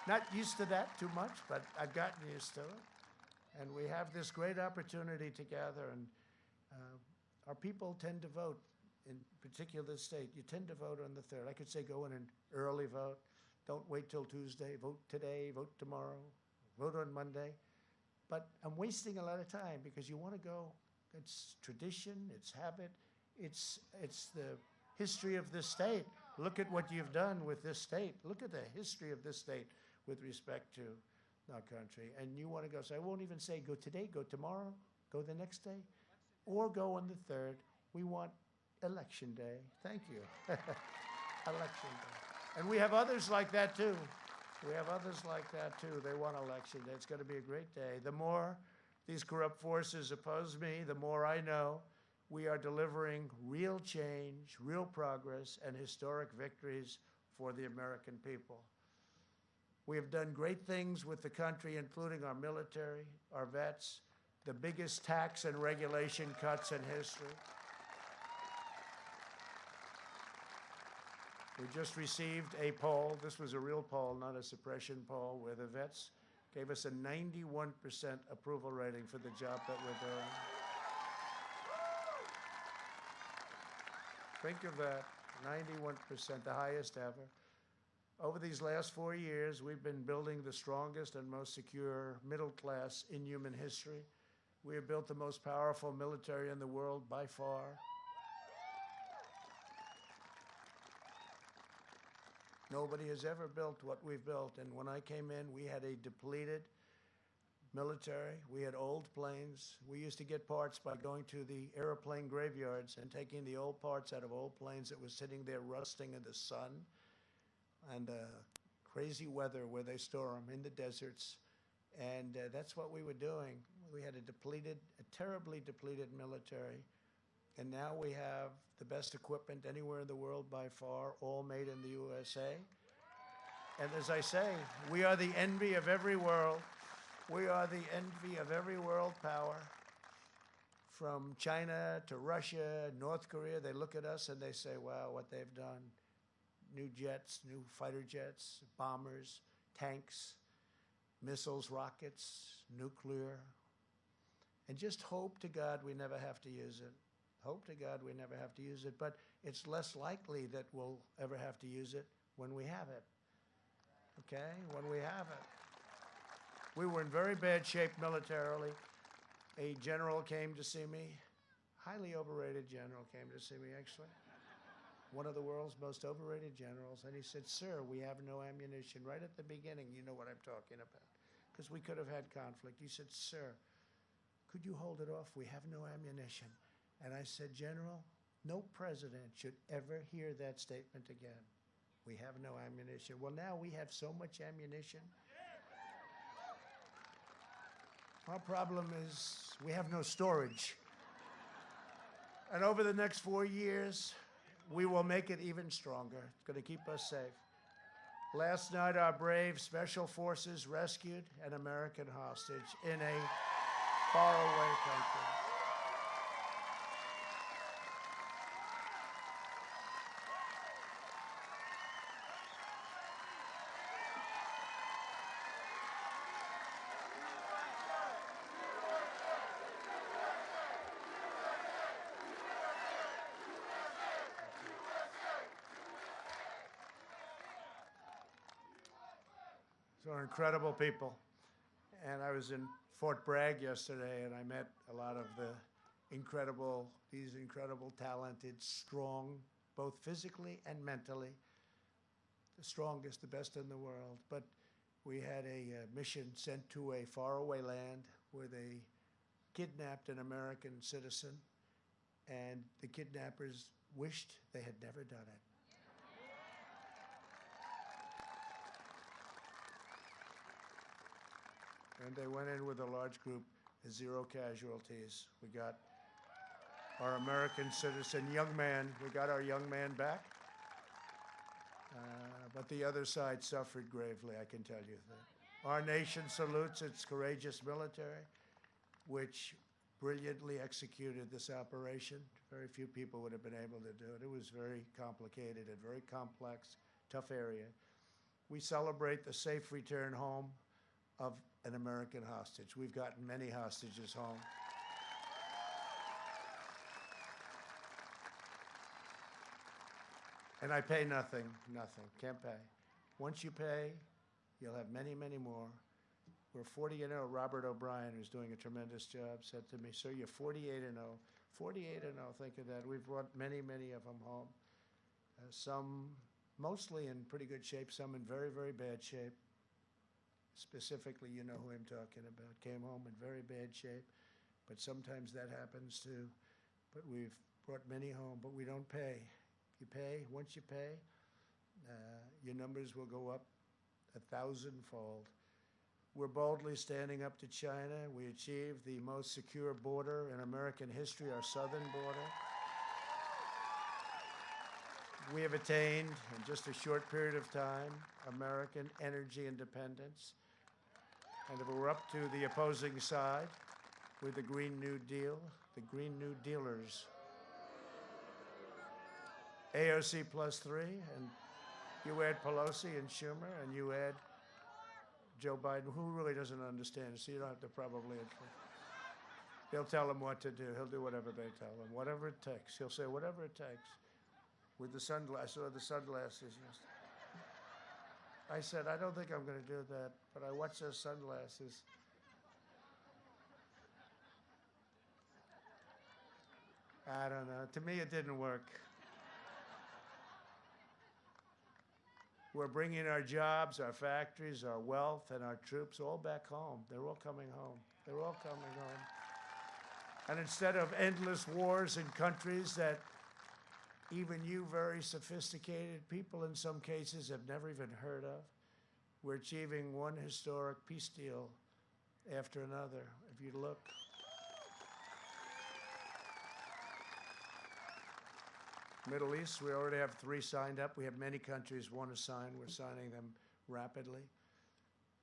[SPEAKER 3] not used to that too much, but I've gotten used to it. And we have this great opportunity together, and our people tend to vote in particular state. You tend to vote on the 3rd. I could say go in and early vote. Don't wait till Tuesday. Vote today, vote tomorrow, vote on Monday. But I'm wasting a lot of time because you want to go. It's tradition, it's habit, it's the history of this state. Look at what you've done with this state. Look at the history of this state with respect to our country. And you want to go, so I won't even say go today, go tomorrow, go the next day, or go on the 3rd. We want election day. Thank you. Election day. And we have others like that too. We have others like that too. They want election day. It's going to be a great day. The more these corrupt forces oppose me, the more I know we are delivering real change, real progress, and historic victories for the American people. We have done great things with the country, including our military, our vets, the biggest tax and regulation cuts in history. We just received a poll. This was a real poll, not a suppression poll, where the vets gave us a 91% approval rating for the job that we're doing. Think of that, 91%, the highest ever. Over these last 4 years, we've been building the strongest and most secure middle class in human history. We have built the most powerful military in the world by far. Nobody has ever built what we've built. And when I came in, we had a depleted military. We had old planes. We used to get parts by going to the airplane graveyards and taking the old parts out of old planes that were sitting there rusting in the sun and crazy weather where they store them in the deserts. And that's what we were doing. We had a terribly depleted military. And now we have the best equipment anywhere in the world by far, all made in the USA. And as I say, we are the envy of every world. We are the envy of every world power. From China to Russia, North Korea, they look at us and they say, wow, what they've done. New jets, new fighter jets, bombers, tanks, missiles, rockets, nuclear. And just hope to God we never have to use it. Hope to God we never have to use it. But it's less likely that we'll ever have to use it when we have it. Okay? When we have it. We were in very bad shape militarily. A general came to see me, highly overrated general came to see me, actually. One of the world's most overrated generals. And he said, sir, we have no ammunition. Right at the beginning, you know what I'm talking about. Because we could have had conflict. He said, sir, could you hold it off? We have no ammunition. And I said, General, no president should ever hear that statement again. We have no ammunition. Well, now we have so much ammunition. Our problem is we have no storage. And over the next 4 years, we will make it even stronger. It's going to keep us safe. Last night, our brave special forces rescued an American hostage in a faraway country. So incredible people. And I was in Fort Bragg yesterday, and I met a lot of these incredible, talented, strong, both physically and mentally, the strongest, the best in the world. But we had a mission sent to a faraway land where they kidnapped an American citizen, and the kidnappers wished they had never done it. And they went in with a large group, 0 casualties. We got our American citizen, young man, we got our young man back. But the other side suffered gravely, I can tell you that. Our nation salutes its courageous military, which brilliantly executed this operation. Very few people would have been able to do it. It was very complicated and very complex, tough area. We celebrate the safe return home of an American hostage. We've gotten many hostages home. And I pay nothing, can't pay. Once you pay, you'll have many, many more. We're 40-0. Robert O'Brien, who's doing a tremendous job, said to me, sir, you're 48-0. 48-0, think of that. We've brought many, many of them home. Some mostly in pretty good shape, some in very, very bad shape. Specifically, you know who I'm talking about. Came home in very bad shape, but sometimes that happens too. But we've brought many home, but we don't pay. You pay, once you pay, your numbers will go up 1,000-fold. We're boldly standing up to China. We achieved the most secure border in American history, our southern border. We have attained, in just a short period of time, American energy independence. And if we're up to the opposing side with the Green New Deal, the Green New Dealers, AOC +3, and you add Pelosi and Schumer, and you add Joe Biden, who really doesn't understand, so you don't have to probably. They'll tell him what to do. He'll do whatever they tell him, whatever it takes. He'll say whatever it takes. With the sunglasses, or the sunglasses. I said, I don't think I'm going to do that, but I watched those sunglasses. I don't know. To me, it didn't work. We're bringing our jobs, our factories, our wealth, and our troops all back home. They're all coming home. They're all coming home. And instead of endless wars in countries that even you very sophisticated people in some cases have never even heard of, we're achieving one historic peace deal after another. If you look. Middle East, we already have 3 signed up. We have many countries want to sign. We're signing them rapidly.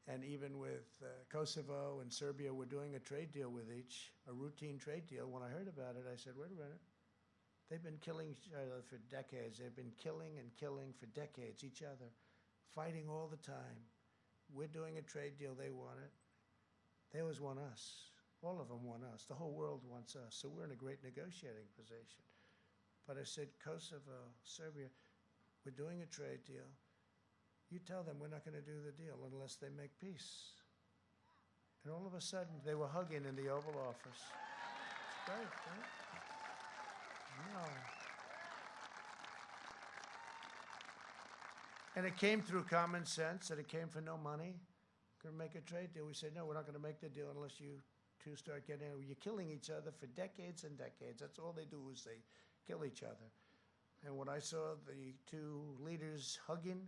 [SPEAKER 3] And even with Kosovo and Serbia, we're doing a trade deal with each, a routine trade deal. When I heard about it, I said, wait a minute. They've been killing each other for decades. They've been killing and killing for decades, each other, fighting all the time. We're doing a trade deal. They want it. They always want us. All of them want us. The whole world wants us. So we're in a great negotiating position. But I said, Kosovo, Serbia, we're doing a trade deal. You tell them we're not going to do the deal unless they make peace. And all of a sudden, they were hugging in the Oval Office. It's great, right? No. And it came through common sense, and it came for no money. Going to make a trade deal. We said, no, we're not going to make the deal unless you two start getting it. You're killing each other for decades and decades. That's all they do is they kill each other. And when I saw the 2 leaders hugging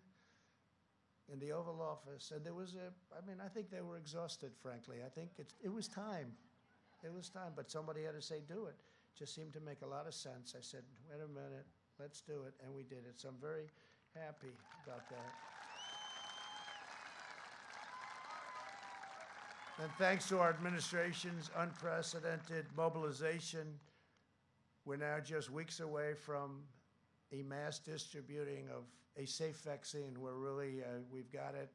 [SPEAKER 3] in the Oval Office, and there was I think they were exhausted, frankly. I think it was time. It was time, but somebody had to say, do it. Just seemed to make a lot of sense. I said, wait a minute, let's do it, and we did it. So I'm very happy about that. And thanks to our administration's unprecedented mobilization, we're now just weeks away from a mass distributing of a safe vaccine. We're really, we've got it.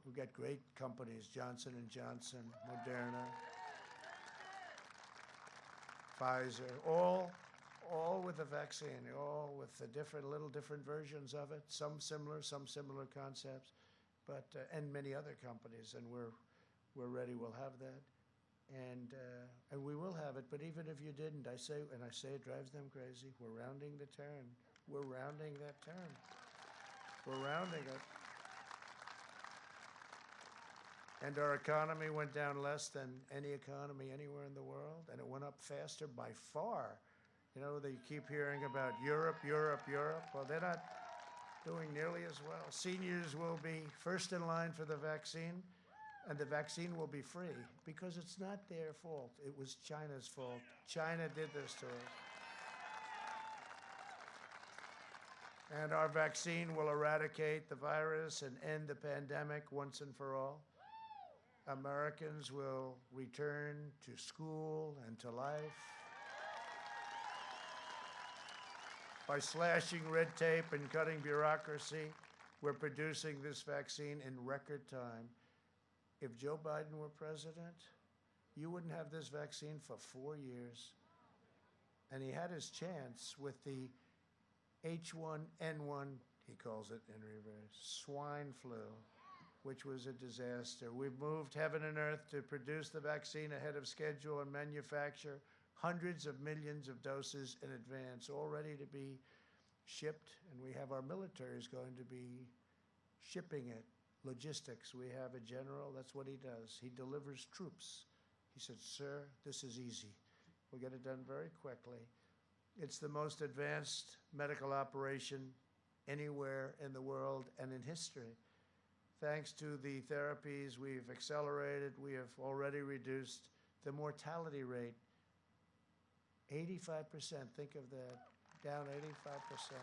[SPEAKER 3] We've got great companies, Johnson & Johnson, Moderna, Pfizer, all with a vaccine, all with the little different versions of it, some similar concepts, but, and many other companies, and we're ready, we'll have that. And we will have it, but even if you didn't, I say it drives them crazy, we're rounding the turn. We're rounding that turn. We're rounding it. And our economy went down less than any economy anywhere in the world, and it went up faster by far. You know, they keep hearing about Europe. Well, they're not doing nearly as well. Seniors will be first in line for the vaccine, and the vaccine will be free because it's not their fault. It was China's fault. China did this to us. And our vaccine will eradicate the virus and end the pandemic once and for all. Americans will return to school and to life. By slashing red tape and cutting bureaucracy, we're producing this vaccine in record time. If Joe Biden were president, you wouldn't have this vaccine for 4 years. And he had his chance with the H1N1, he calls it in reverse, swine flu, which was a disaster. We've moved heaven and earth to produce the vaccine ahead of schedule and manufacture hundreds of millions of doses in advance, all ready to be shipped. And we have our military is going to be shipping it. Logistics, we have a general, that's what he does. He delivers troops. He said, sir, this is easy. We'll get it done very quickly. It's the most advanced medical operation anywhere in the world and in history. Thanks to the therapies we've accelerated, we have already reduced the mortality rate 85%. Think of that, down 85%.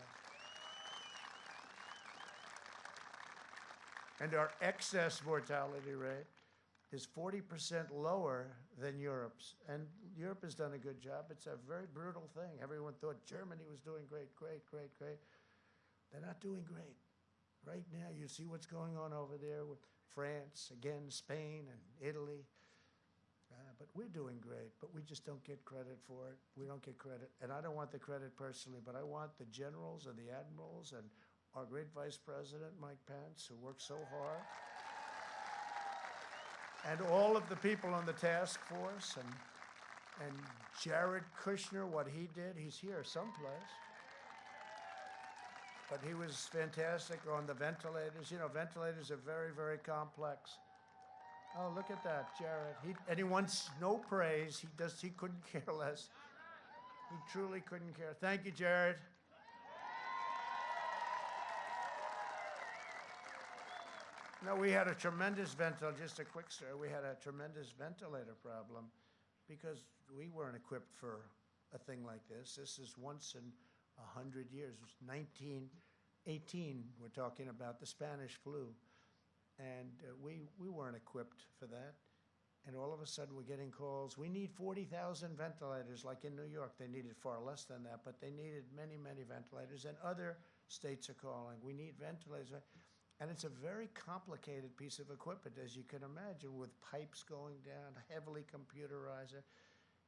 [SPEAKER 3] And our excess mortality rate is 40% lower than Europe's. And Europe has done a good job. It's a very brutal thing. Everyone thought Germany was doing great. They're not doing great. Right now, you see what's going on over there with France, again, Spain and Italy. But we're doing great, but we just don't get credit for it. We don't get credit. And I don't want the credit personally, but I want the generals and the admirals and our great Vice President, Mike Pence, who worked so hard, and all of the people on the task force, and Jared Kushner, what he did, he's here someplace. But he was fantastic on the ventilators. You know, ventilators are very, very complex. Oh, look at that, Jared. And he wants no praise. He couldn't care less. He truly couldn't care. Thank you, Jared. No, we had a tremendous just a quick story. We had a tremendous ventilator problem because we weren't equipped for a thing like this. This is once in 100 years. It was 1918, we're talking about the Spanish flu. And we weren't equipped for that. And all of a sudden, we're getting calls. We need 40,000 ventilators, like in New York. They needed far less than that, but they needed many, many ventilators. And other states are calling. We need ventilators. And it's a very complicated piece of equipment, as you can imagine, with pipes going down, heavily computerized.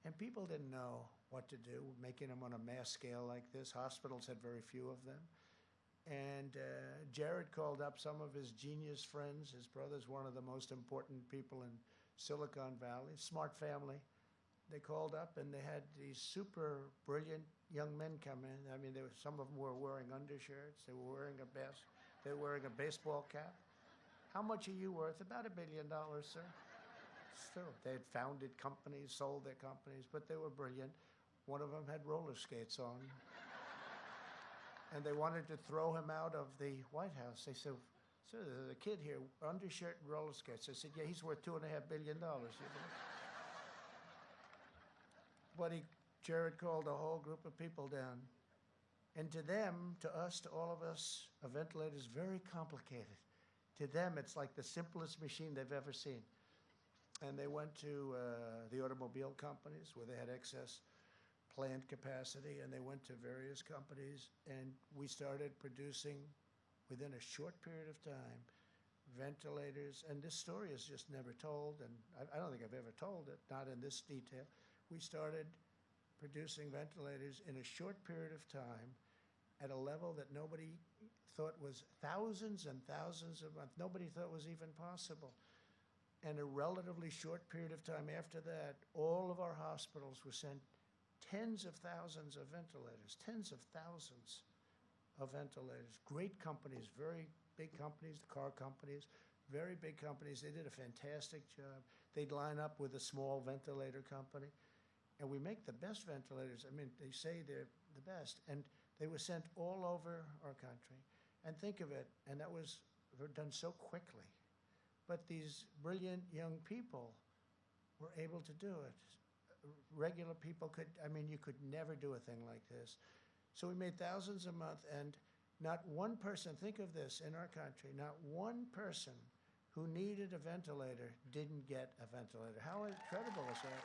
[SPEAKER 3] And people didn't know what to do, making them on a mass scale like this. Hospitals had very few of them. And Jared called up some of his genius friends. His brother's one of the most important people in Silicon Valley, smart family. They called up and they had these super brilliant young men come in. I mean, some of them were wearing undershirts. They were wearing a baseball cap. How much are you worth? About $1 billion, sir. Still, they had founded companies, sold their companies, but they were brilliant. One of them had roller skates on. And they wanted to throw him out of the White House. They said, sir, there's a kid here, undershirt and roller skates. I said, yeah, he's worth $2.5 billion. You know? But Jared called a whole group of people down. And to them, to us, to all of us, a ventilator is very complicated. To them, it's like the simplest machine they've ever seen. And they went to the automobile companies where they had excess plant capacity, and they went to various companies, and we started producing, within a short period of time, ventilators. And this story is just never told, and I don't think I've ever told it, not in this detail. We started producing ventilators in a short period of time at a level that nobody thought was thousands and thousands of months. Nobody thought was even possible. And a relatively short period of time after that, all of our hospitals were sent tens of thousands of ventilators, tens of thousands of ventilators. Great companies, very big companies, the car companies, very big companies. They did a fantastic job. They'd line up with a small ventilator company. And we make the best ventilators. I mean, they say they're the best. And they were sent all over our country. And think of it, and that was done so quickly. But these brilliant young people were able to do it. Regular people you could never do a thing like this. So we made thousands a month, and not one person, think of this, in our country, not one person who needed a ventilator didn't get a ventilator. How incredible is that?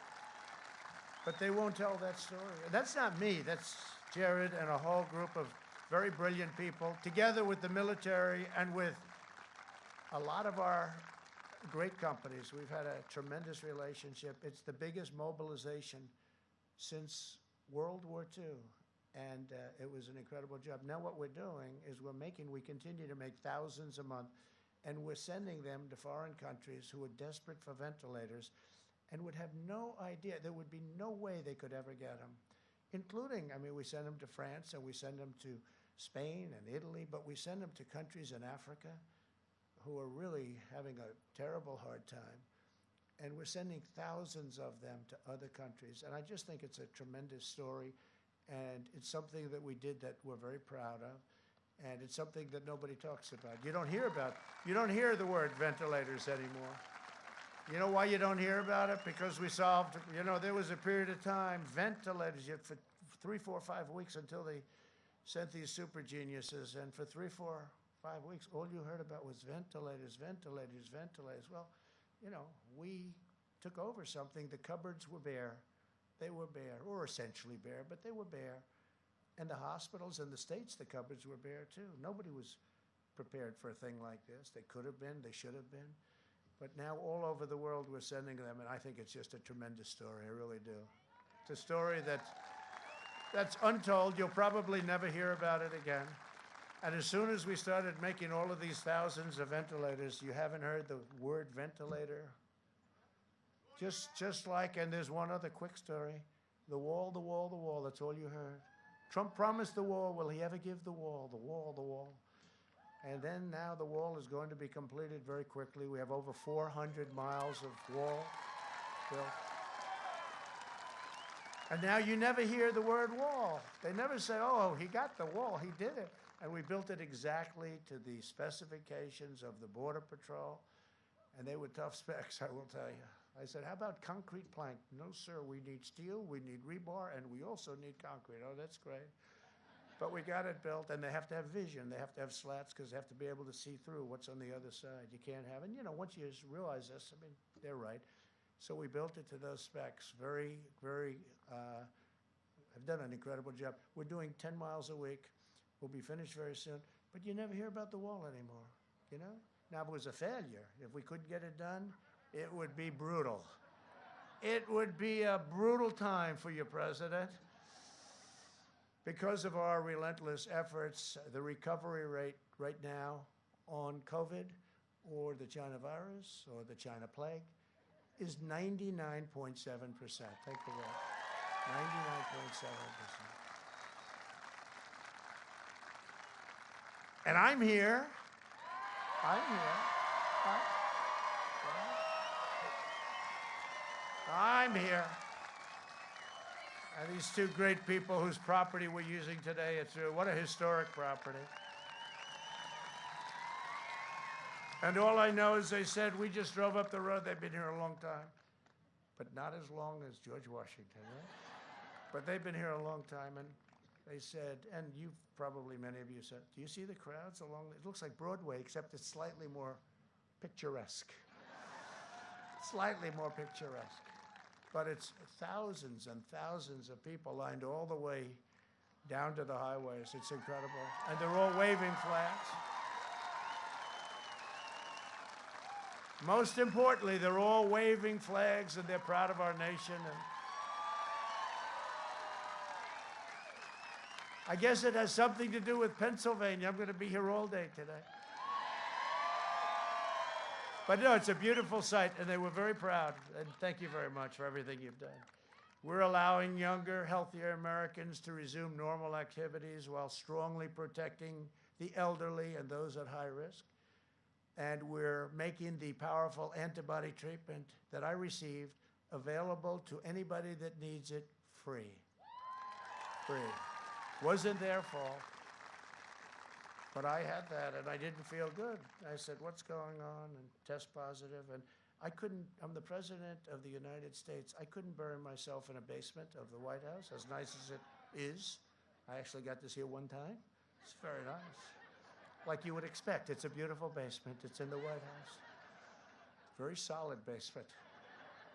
[SPEAKER 3] But they won't tell that story. And that's not me, that's Jared and a whole group of very brilliant people, together with the military and with a lot of our great companies. We've had a tremendous relationship. It's the biggest mobilization since World War II, and it was an incredible job. Now what we're doing is we continue to make thousands a month, and we're sending them to foreign countries who are desperate for ventilators and would have no idea. There would be no way they could ever get them, including, we send them to France, and we send them to Spain and Italy, but we send them to countries in Africa who are really having a terrible hard time. And we're sending thousands of them to other countries. And I just think it's a tremendous story. And it's something that we did that we're very proud of. And it's something that nobody talks about. You don't hear the word ventilators anymore. You know why you don't hear about it? Because we solved, there was a period of time, ventilators, for 3, 4, 5 weeks until they sent these super geniuses. And for 3, 4, 5 weeks, all you heard about was ventilators, ventilators, ventilators. Well, we took over something. The cupboards were bare. They were bare, or essentially bare, but they were bare. And the hospitals in the States, the cupboards were bare too. Nobody was prepared for a thing like this. They could have been, they should have been. But now all over the world we're sending them, and I think it's just a tremendous story, I really do. It's a story that's untold. You'll probably never hear about it again. And as soon as we started making all of these thousands of ventilators, you haven't heard the word ventilator? Just like, and there's one other quick story, the wall, the wall, the wall, that's all you heard. Trump promised the wall. Will he ever give the wall, the wall, the wall? And then now the wall is going to be completed very quickly. We have over 400 miles of wall built. And now you never hear the word wall. They never say, oh, he got the wall, he did it. And we built it exactly to the specifications of the Border Patrol. And they were tough specs, I will tell you. I said, how about concrete plank? No, sir, we need steel, we need rebar, and we also need concrete. Oh, that's great. But we got it built, and they have to have vision. They have to have slats because they have to be able to see through what's on the other side. You can't have, and you know, once you realize this, I mean, they're right. So we built it to those specs. Very, very, I've done an incredible job. We're doing 10 miles a week. We'll be finished very soon. But you never hear about the wall anymore, you know? Now, if it was a failure, if we couldn't get it done, it would be brutal. It would be a brutal time for you, President. Because of our relentless efforts, the recovery rate right now on COVID or the China virus or the China plague is 99.7%. Take the vote. 99.7%. And I'm here. I'm here. And these two great people whose property we're using today, what a historic property. And all I know is they said, we just drove up the road. They've been here a long time, but not as long as George Washington, right? But they've been here a long time, and they said, and you've probably, many of you said, do you see the crowds along? It looks like Broadway, except it's slightly more picturesque. Slightly more picturesque. But it's thousands and thousands of people lined all the way down to the highways. It's incredible. And they're all waving flags. Most importantly, they're all waving flags and they're proud of our nation. And I guess it has something to do with Pennsylvania. I'm going to be here all day today. But no, it's a beautiful sight, and they were very proud. And thank you very much for everything you've done. We're allowing younger, healthier Americans to resume normal activities while strongly protecting the elderly and those at high risk. And we're making the powerful antibody treatment that I received available to anybody that needs it free. Free. Wasn't their fault. But I had that, and I didn't feel good. I said, what's going on? And test positive. And I couldn't, I'm the President of the United States. I couldn't bury myself in a basement of the White House, as nice as it is. I actually got this here one time. It's very nice. Like you would expect. It's a beautiful basement. It's in the White House. Very solid basement.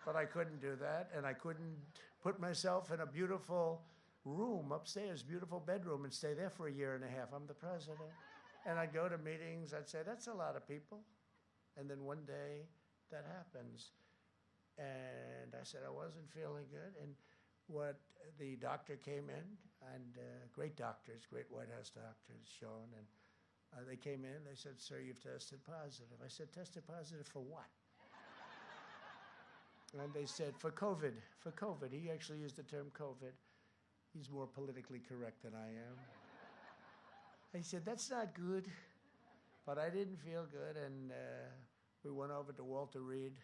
[SPEAKER 3] But I couldn't do that, and I couldn't put myself in a beautiful room upstairs, beautiful bedroom, and stay there for a year and a half. I'm the president. And I'd go to meetings, I'd say, that's a lot of people. And then one day, that happens. And I said I wasn't feeling good. And the doctor came in, and great doctors, great White House doctors, Sean, and they came in, they said, sir, you've tested positive. I said, tested positive for what? And they said, for COVID, for COVID. He actually used the term COVID. He's more politically correct than I am. I said, that's not good. But I didn't feel good, and we went over to Walter Reed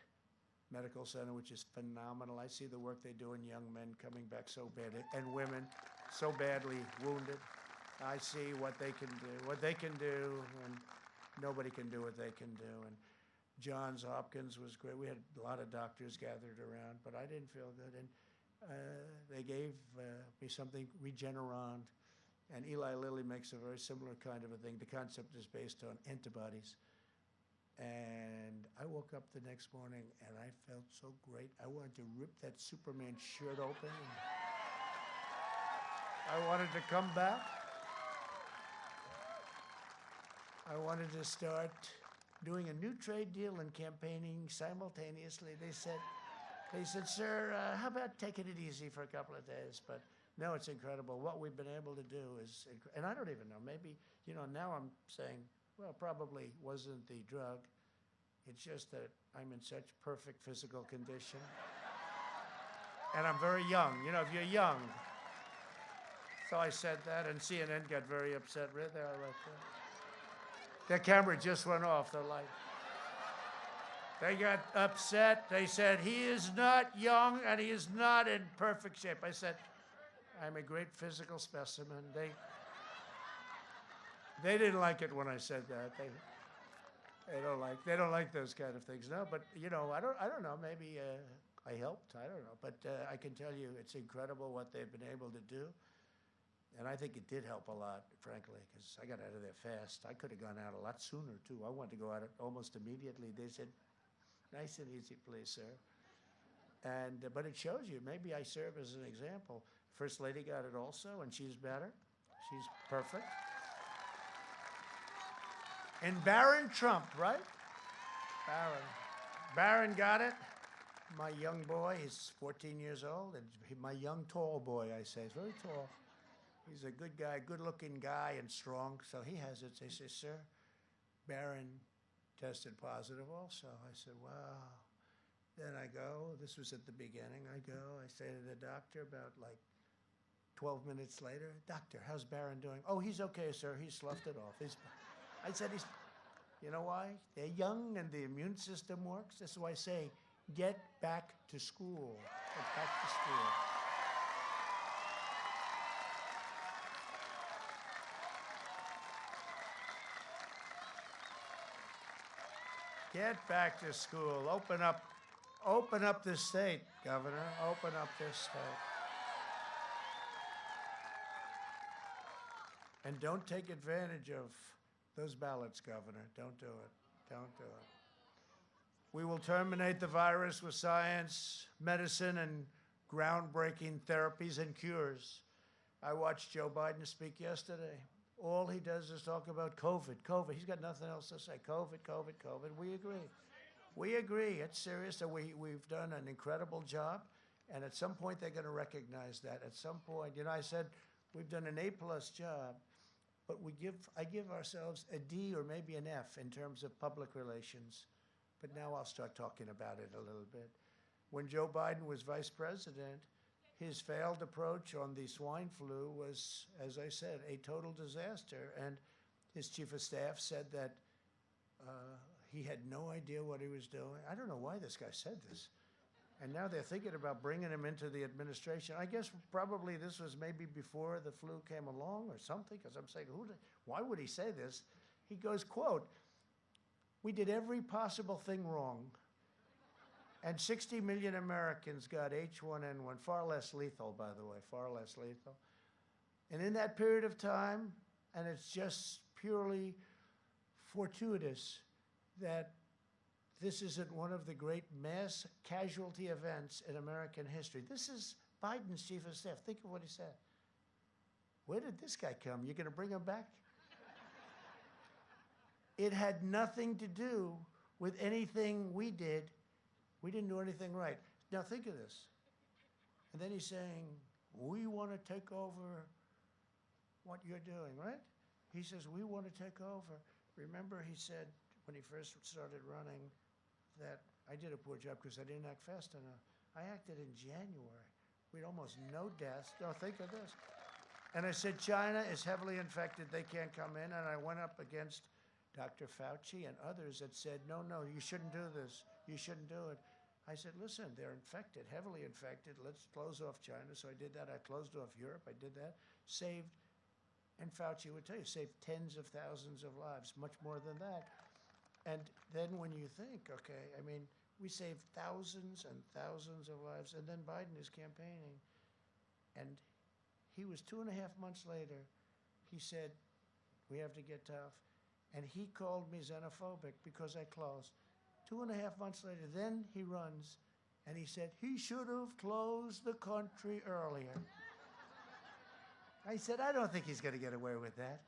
[SPEAKER 3] Medical Center, which is phenomenal. I see the work they do in young men coming back so bad, and women so badly wounded. I see what they can do, and nobody can do what they can do. And Johns Hopkins was great. We had a lot of doctors gathered around, but I didn't feel good. And they gave me something, Regeneron, and Eli Lilly makes a very similar kind of a thing. The concept is based on antibodies. And I woke up the next morning, and I felt so great. I wanted to rip that Superman shirt open. And I wanted to come back. I wanted to start doing a new trade deal and campaigning simultaneously. They said, He said, sir, how about taking it easy for a couple of days? But no, it's incredible. What we've been able to do is, and I don't even know, maybe, now I'm saying, well, probably wasn't the drug. It's just that I'm in such perfect physical condition. And I'm very young. If you're young. So I said that, and CNN got very upset right there. Like that. Their camera just went off, the light. They got upset. They said, he is not young and he is not in perfect shape. I said, I'm a great physical specimen. They didn't like it when I said that. They don't like those kind of things. No, but I don't know. Maybe I helped. I don't know. But I can tell you, it's incredible what they've been able to do. And I think it did help a lot, frankly, because I got out of there fast. I could have gone out a lot sooner, too. I wanted to go out almost immediately. They said, nice and easy, please, sir. But it shows you, maybe I serve as an example. First Lady got it also, and she's better. She's perfect. And Barron Trump, right? Barron got it. My young boy, he's 14 years old, and my young tall boy, I say, he's very tall. He's a good guy, good-looking guy and strong, so he has it. They say, sir, Barron tested positive also. I said, wow. Then I go, this was at the beginning, I say to the doctor about like 12 minutes later, doctor, how's Barron doing? Oh, he's okay, sir, he sloughed it off. I said, you know why? They're young and the immune system works. That's why I say, get back to school. Get back to school. Get back to school. Open up the state, Governor. Open up this state. And don't take advantage of those ballots, Governor. Don't do it. Don't do it. We will terminate the virus with science, medicine, and groundbreaking therapies and cures. I watched Joe Biden speak yesterday. All he does is talk about COVID, COVID. He's got nothing else to say. COVID, COVID, COVID. We agree. We agree. It's serious. So we've done an incredible job. And at some point, they're going to recognize that. At some point, I said we've done an A+ job, but I give ourselves a D or maybe an F in terms of public relations. But now I'll start talking about it a little bit. When Joe Biden was vice president, his failed approach on the swine flu was, as I said, a total disaster. And his chief of staff said that he had no idea what he was doing. I don't know why this guy said this. And now they're thinking about bringing him into the administration. I guess probably this was maybe before the flu came along or something, because I'm saying, why would he say this? He goes, quote, we did every possible thing wrong. And 60 million Americans got H1N1, far less lethal, by the way, far less lethal. And in that period of time, and it's just purely fortuitous that this isn't one of the great mass casualty events in American history. This is Biden's chief of staff. Think of what he said. Where did this guy come? You're going to bring him back? It had nothing to do with anything we did. We didn't do anything right. Now think of this. And then he's saying, we want to take over what you're doing, right? He says, we want to take over. Remember he said when he first started running that I did a poor job because I didn't act fast enough. I acted in January. We had almost no deaths. Now think of this. And I said, China is heavily infected. They can't come in. And I went up against Dr. Fauci and others that said, no, you shouldn't do this. You shouldn't do it. I said, listen, they're infected, heavily infected. Let's close off China. So I did that. I closed off Europe. I did that. Saved, and Fauci would tell you, saved tens of thousands of lives, much more than that. And then when you think, okay, I mean, we saved thousands and thousands of lives. And then Biden is campaigning. And he was 2.5 months later, he said, we have to get tough. And he called me xenophobic because I closed. 2.5 months later, then he runs, and he said, he should have closed the country earlier. I said, I don't think he's going to get away with that.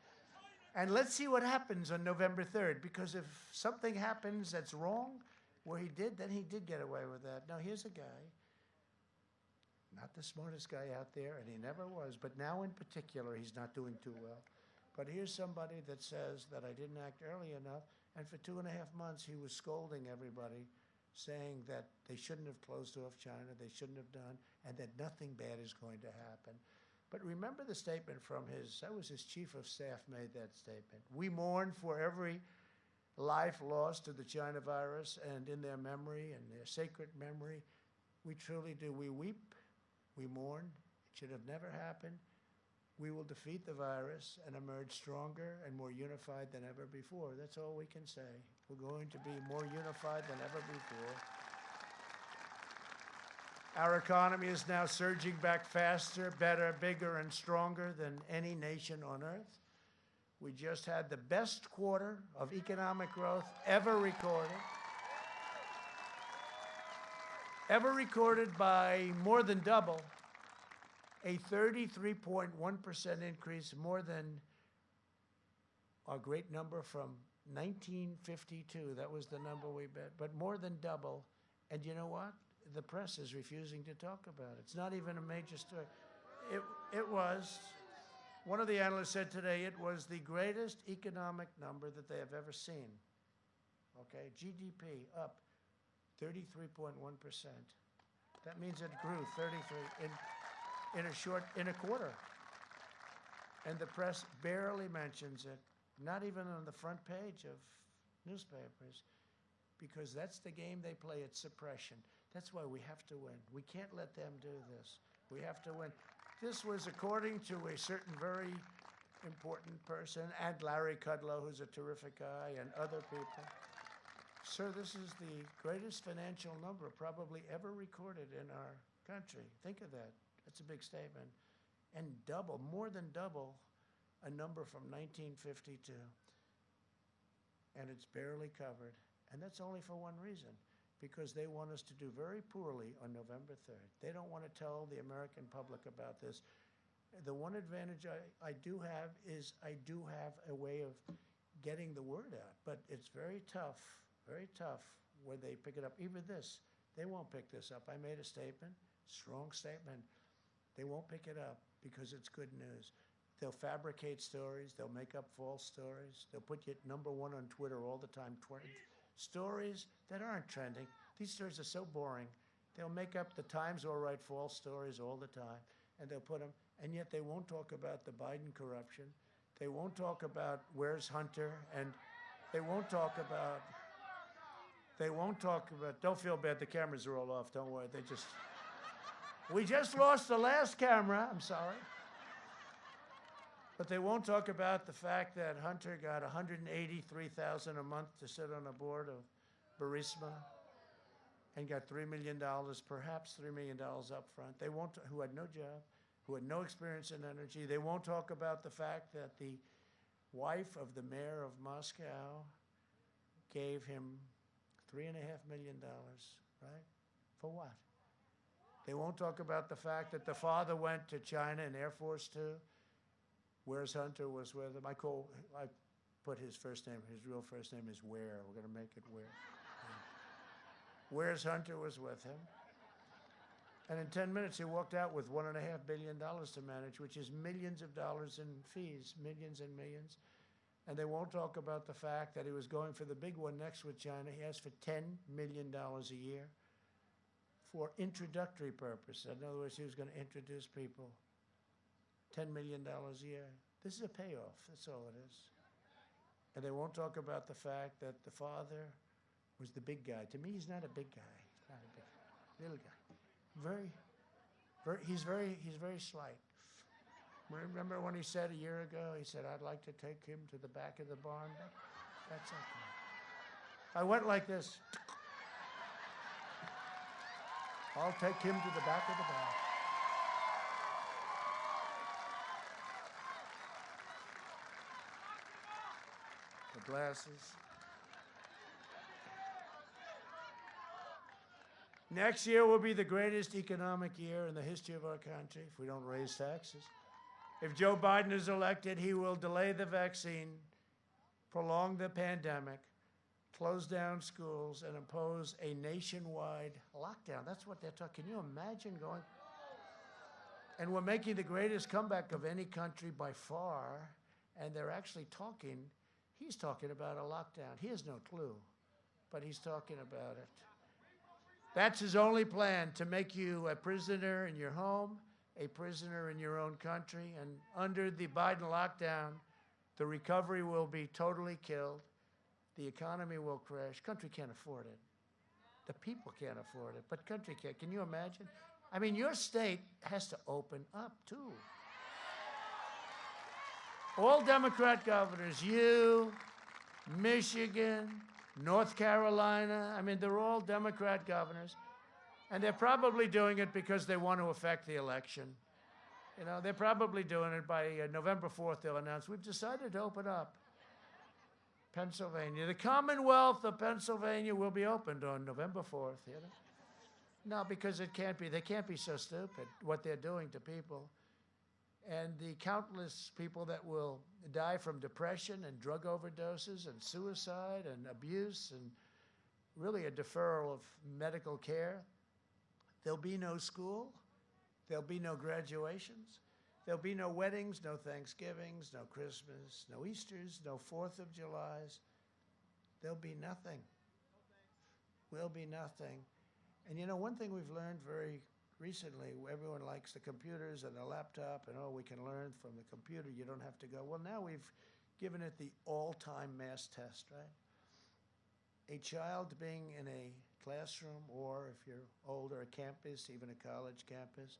[SPEAKER 3] And let's see what happens on November 3rd, because if something happens that's wrong, where he did get away with that. Now, here's a guy, not the smartest guy out there, and he never was, but now in particular, he's not doing too well. But here's somebody that says that I didn't act early enough, and for 2.5 months, he was scolding everybody, saying that they shouldn't have closed off China, they shouldn't have done, and that nothing bad is going to happen. But remember the statement from that was his chief of staff made that statement. We mourn for every life lost to the China virus and in their memory and their sacred memory. We truly do. We weep, we mourn. It should have never happened. We will defeat the virus and emerge stronger and more unified than ever before. That's all we can say. We're going to be more unified than ever before. Our economy is now surging back faster, better, bigger, and stronger than any nation on earth. We just had the best quarter of economic growth ever recorded by more than double, a 33.1% increase, more than our great number from 1952. That was the number we bet, but more than double. And you know what? The press is refusing to talk about it. It's not even a major story. It was, one of the analysts said today, it was the greatest economic number that they have ever seen. Okay, GDP up 33.1%. That means it grew 33 in a quarter. And the press barely mentions it, not even on the front page of newspapers, because that's the game they play, it's suppression. That's why we have to win. We can't let them do this. We have to win. This was according to a certain very important person, and Larry Kudlow, who's a terrific guy, and other people. Sir, this is the greatest financial number probably ever recorded in our country. Think of that. That's a big statement. And double, more than double, a number from 1952. And it's barely covered. And that's only for one reason, because they want us to do very poorly on November 3rd. They don't want to tell the American public about this. The one advantage I do have is I do have a way of getting the word out, but it's very tough when they pick it up. Even this, they won't pick this up. I made a statement, strong statement. They won't pick it up because it's good news. They'll fabricate stories. They'll make up false stories. They'll put you at #1 on Twitter all the time. Stories that aren't trending. These stories are so boring. They'll make up, the Times will write false stories all the time, and they'll put them, and yet they won't talk about the Biden corruption. They won't talk about where's Hunter, and they won't talk about, don't feel bad, the cameras are all off, don't worry, we just lost the last camera, I'm sorry. But they won't talk about the fact that Hunter got $183,000 a month to sit on a board of Burisma and got $3 million, perhaps $3 million up front. They won't, who had no job, who had no experience in energy. They won't talk about the fact that the wife of the mayor of Moscow gave him $3.5 million, right? For what? They won't talk about the fact that the father went to China in Air Force Two. Where's Hunter was with him. I put his first name, his real first name is Ware. We're going to make it Ware. Where's Hunter was with him. And in 10 minutes, he walked out with $1.5 billion to manage, which is millions of dollars in fees, millions and millions. And they won't talk about the fact that he was going for the big one next with China. He asked for $10 million a year for introductory purposes. In other words, he was going to introduce people. $10 million a year. This is a payoff, that's all it is. And they won't talk about the fact that the father was the big guy. To me, he's not a big guy. He's not a big guy. Little guy. He's very slight. Remember when he said a year ago, he said, I'd like to take him to the back of the barn? That's okay. I went like this. I'll take him to the back of the barn. The glasses. Next year will be the greatest economic year in the history of our country if we don't raise taxes. If Joe Biden is elected, he will delay the vaccine, prolong the pandemic, close down schools, and impose a nationwide lockdown. That's what they're talking. Can you imagine going? And we're making the greatest comeback of any country by far, and they're actually talking, he's talking about a lockdown. He has no clue, but he's talking about it. That's his only plan, to make you a prisoner in your home, a prisoner in your own country, and under the Biden lockdown, the recovery will be totally killed. The economy will crash. Country can't afford it. The people can't afford it, but country can. Can you imagine? I mean, your state has to open up, too. All Democrat governors, you, Michigan, North Carolina, I mean, they're all Democrat governors. And they're probably doing it because they want to affect the election. You know, they're probably doing it by November 4th, they'll announce, we've decided to open up Pennsylvania. The Commonwealth of Pennsylvania will be opened on November 4th, you know? No, because it can't be. They can't be so stupid, what they're doing to people. And the countless people that will die from depression and drug overdoses and suicide and abuse and really a deferral of medical care. There'll be no school. There'll be no graduations. There'll be no weddings, no Thanksgivings, no Christmas, no Easters, no 4th of Julys. There'll be nothing. Will be nothing. And you know, one thing we've learned very recently, everyone likes the computers and the laptop, and oh, we can learn from the computer, you don't have to go. Well, now we've given it the all-time mass test, right? A child being in a classroom, or if you're older, a campus, even a college campus,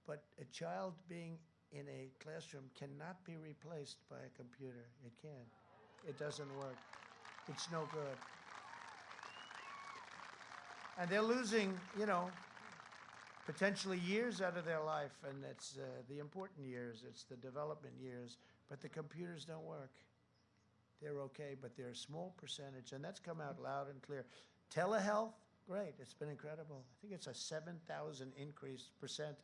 [SPEAKER 3] but a child being in a classroom cannot be replaced by a computer. It can't. It doesn't work. It's no good. And they're losing, you know, potentially years out of their life, and it's the important years, it's the development years, but the computers don't work. They're okay, but they're a small percentage, and that's come out loud and clear. Telehealth, great, it's been incredible. I think it's a 7,000 increase percent,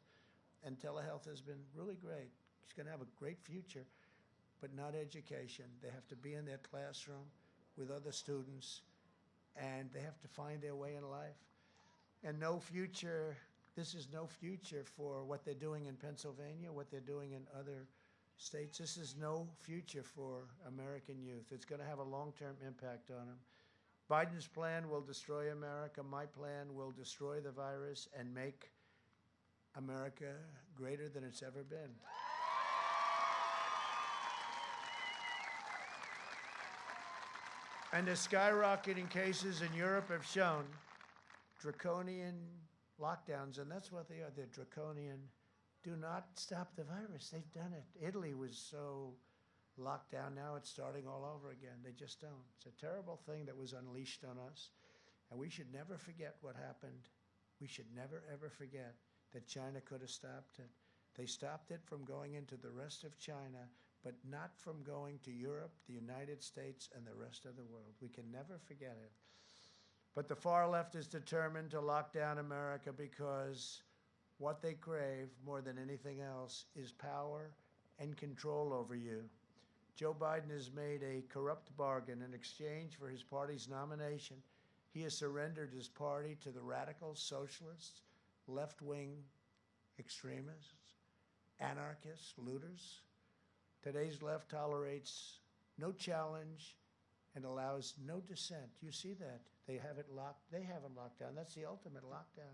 [SPEAKER 3] and telehealth has been really great. It's gonna have a great future, but not education. They have to be in their classroom with other students, and they have to find their way in life. And no future, this is no future for what they're doing in Pennsylvania, what they're doing in other states. This is no future for American youth. It's going to have a long-term impact on them. Biden's plan will destroy America. My plan will destroy the virus and make America greater than it's ever been. And the skyrocketing cases in Europe have shown draconian lockdowns, and that's what they are. They're draconian. Do not stop the virus. They've done it. Italy was so locked down. Now it's starting all over again. They just don't. It's a terrible thing that was unleashed on us, and we should never forget what happened. We should never, ever forget that China could have stopped it. They stopped it from going into the rest of China, but not from going to Europe, the United States, and the rest of the world. We can never forget it. But the far left is determined to lock down America because what they crave more than anything else is power and control over you. Joe Biden has made a corrupt bargain in exchange for his party's nomination. He has surrendered his party to the radical socialists, left-wing extremists, anarchists, looters. Today's left tolerates no challenge and allows no dissent. You see that. They have it locked. They have it locked down. That's the ultimate lockdown.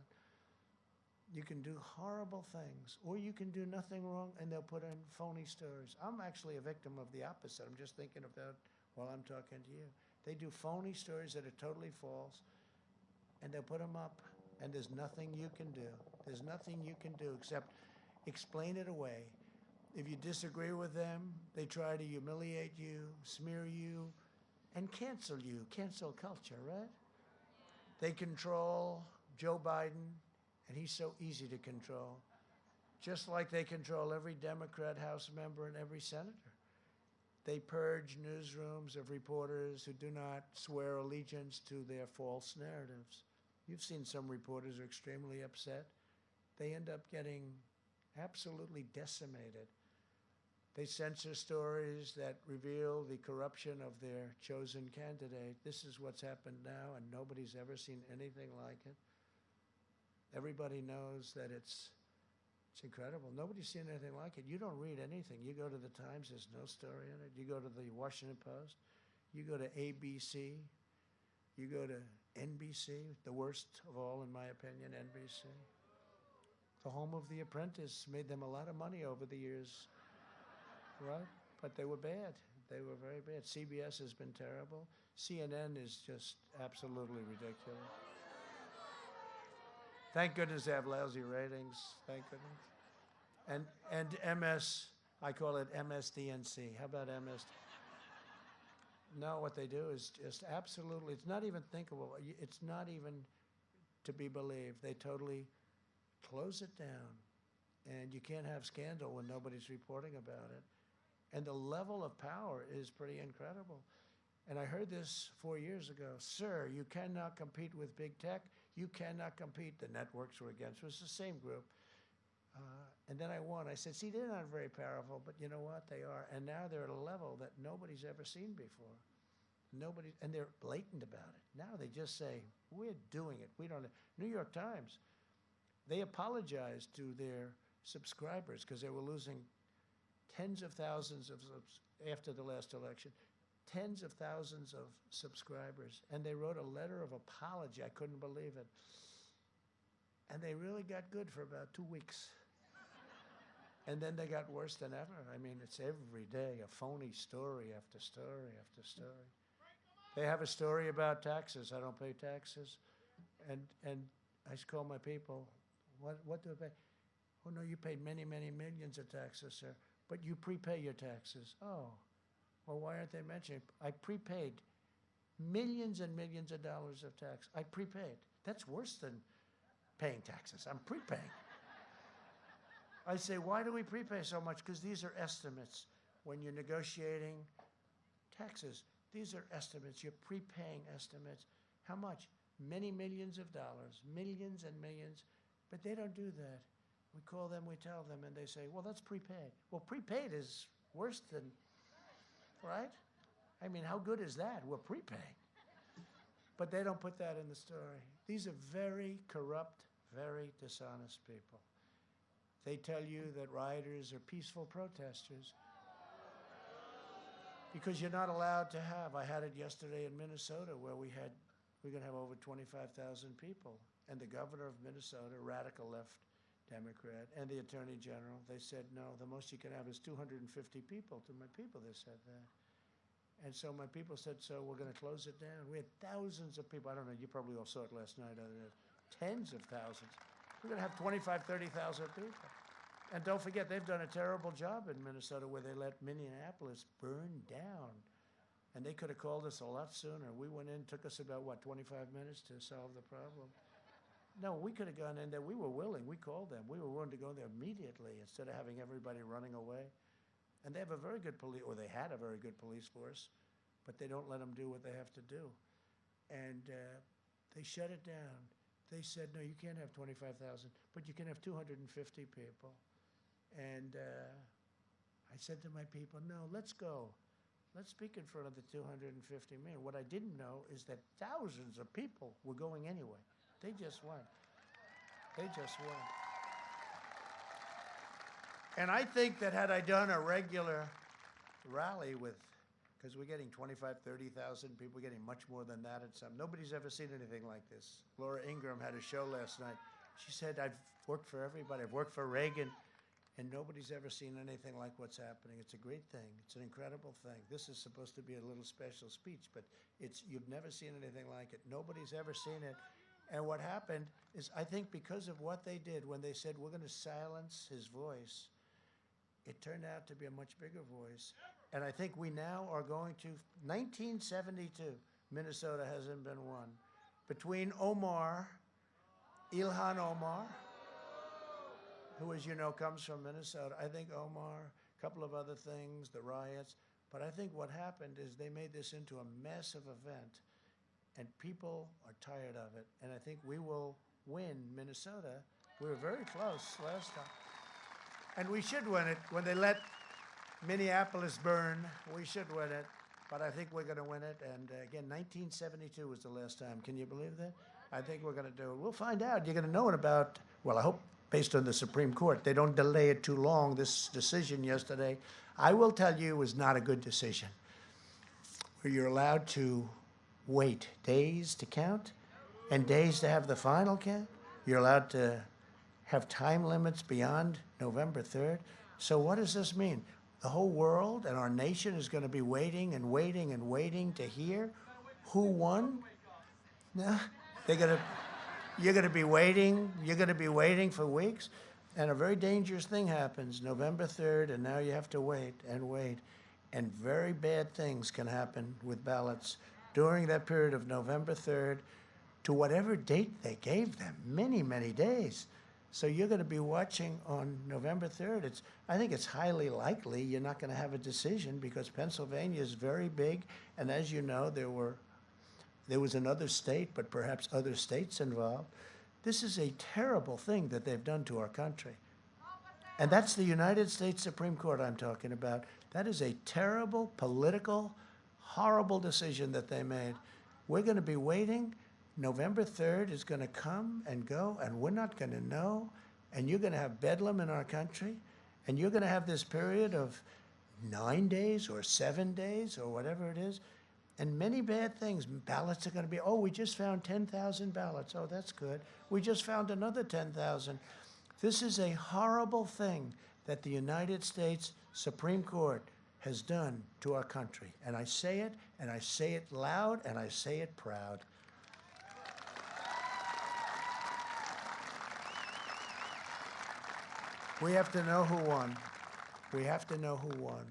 [SPEAKER 3] You can do horrible things, or you can do nothing wrong, and they'll put in phony stories. I'm actually a victim of the opposite. I'm just thinking of that while I'm talking to you. They do phony stories that are totally false, and they'll put them up, and there's nothing you can do. There's nothing you can do except explain it away. If you disagree with them, they try to humiliate you, smear you, and cancel you. Cancel culture, right? They control Joe Biden, and he's so easy to control, just like they control every Democrat House member and every senator. They purge newsrooms of reporters who do not swear allegiance to their false narratives. You've seen some reporters are extremely upset. They end up getting absolutely decimated. They censor stories that reveal the corruption of their chosen candidate. This is what's happened now, and nobody's ever seen anything like it. Everybody knows that it's incredible. Nobody's seen anything like it. You don't read anything. You go to the Times, there's no story in it. You go to the Washington Post, you go to ABC, you go to NBC, the worst of all, in my opinion, NBC. The home of The Apprentice made them a lot of money over the years, right? But they were bad. They were very bad. CBS has been terrible. CNN is just absolutely ridiculous. Thank goodness they have lousy ratings. Thank goodness. And MS, I call it MSDNC. How about MS? No, what they do is just absolutely, it's not even thinkable. It's not even to be believed. They totally close it down. And you can't have scandal when nobody's reporting about it. And the level of power is pretty incredible. And I heard this 4 years ago. Sir, you cannot compete with big tech. You cannot compete. The networks were against. It was the same group. And then I won. I said, see, they're not very powerful, but you know what? They are. And now they're at a level that nobody's ever seen before. Nobody, and they're blatant about it. Now they just say, we're doing it. We don't. New York Times, they apologized to their subscribers because they were losing tens of thousands of, after the last election, tens of thousands of subscribers. And they wrote a letter of apology. I couldn't believe it. And they really got good for about 2 weeks. And then they got worse than ever. I mean, it's every day a phony story after story after story. They have a story about taxes. I don't pay taxes. And I call my people, what do I pay? Oh, no, you paid many, many millions of taxes, sir. But you prepay your taxes. Oh, well, why aren't they mentioning? I prepaid millions and millions of dollars of tax. I prepaid. That's worse than paying taxes. I'm prepaying. I say, why do we prepay so much? Because these are estimates. When you're negotiating taxes, these are estimates. You're prepaying estimates. How much? Many millions of dollars, millions and millions. But they don't do that. We call them, we tell them, and they say, well, that's prepaid. Well, prepaid is worse than, right? I mean, how good is that? We're prepaying. But they don't put that in the story. These are very corrupt, very dishonest people. They tell you that rioters are peaceful protesters because you're not allowed to have. I had it yesterday in Minnesota where we're going to have over 25,000 people. And the governor of Minnesota, radical left Democrat, and the attorney general, they said, no, the most you can have is 250 people. To my people, they said that. And so my people said, so we're going to close it down. We had thousands of people. I don't know, you probably all saw it last night. Tens of thousands. We're going to have 25, 30,000 people. And don't forget, they've done a terrible job in Minnesota where they let Minneapolis burn down. And they could have called us a lot sooner. We went in, took us about, what, 25 minutes to solve the problem. No, we could have gone in there. We were willing. We called them. We were willing to go there immediately instead of having everybody running away. And they have a very good police, or they had a very good police force, but they don't let them do what they have to do. And they shut it down. They said, no, you can't have 25,000, but you can have 250 people. And I said to my people, no, let's go. Let's speak in front of the 250 million. What I didn't know is that thousands of people were going anyway. They just went. They just went. And I think that had I done a regular rally with, because we're getting 25, 30,000 people, we're getting much more than that at some. Nobody's ever seen anything like this. Laura Ingraham had a show last night. She said, I've worked for everybody. I've worked for Reagan, and nobody's ever seen anything like what's happening. It's a great thing. It's an incredible thing. This is supposed to be a little special speech, but you've never seen anything like it. Nobody's ever seen it. And what happened is, I think because of what they did when they said, we're going to silence his voice, it turned out to be a much bigger voice. And I think we now are going to, 1972, Minnesota hasn't been won. Between Ilhan Omar, who, as you know, comes from Minnesota, I think Omar, a couple of other things, the riots, but I think what happened is they made this into a massive event. And people are tired of it. And I think we will win Minnesota. We were very close last time. And we should win it when they let Minneapolis burn. We should win it, but I think we're going to win it. And again, 1972 was the last time. Can you believe that? I think we're going to do it. We'll find out. You're going to know in about, well, I hope based on the Supreme Court, they don't delay it too long. This decision yesterday, I will tell you, was not a good decision. Where you're allowed to wait days to count and days to have the final count. You're allowed to have time limits beyond November 3rd. So what does this mean? The whole world and our nation is going to be waiting and waiting and waiting to hear who won? No, you're going to be waiting. You're going to be waiting for weeks. And a very dangerous thing happens November 3rd, and now you have to wait and wait. And very bad things can happen with ballots during that period of November 3rd to whatever date they gave them, many, many days. So you're going to be watching on November 3rd. I think it's highly likely you're not going to have a decision because Pennsylvania is very big. And as you know, there was another state, but perhaps other states involved. This is a terrible thing that they've done to our country. And that's the United States Supreme Court I'm talking about. That is a terrible, political, horrible decision that they made. We're going to be waiting. November 3rd is going to come and go, and we're not going to know. And you're going to have bedlam in our country. And you're going to have this period of 9 days or 7 days or whatever it is. And many bad things. Ballots are going to be, oh, we just found 10,000 ballots. Oh, that's good. We just found another 10,000. This is a horrible thing that the United States Supreme Court has done to our country. And I say it, and I say it loud, and I say it proud. We have to know who won. We have to know who won.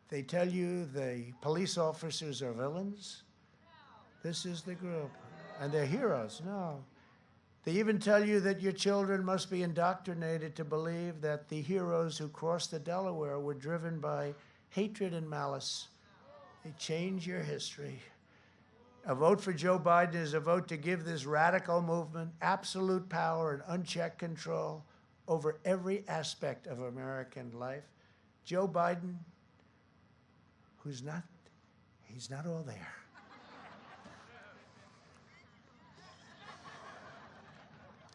[SPEAKER 3] They tell you the police officers are villains. This is the group. And they're heroes. No. They even tell you that your children must be indoctrinated to believe that the heroes who crossed the Delaware were driven by hatred and malice. They change your history. A vote for Joe Biden is a vote to give this radical movement absolute power and unchecked control over every aspect of American life. Joe Biden, he's not all there.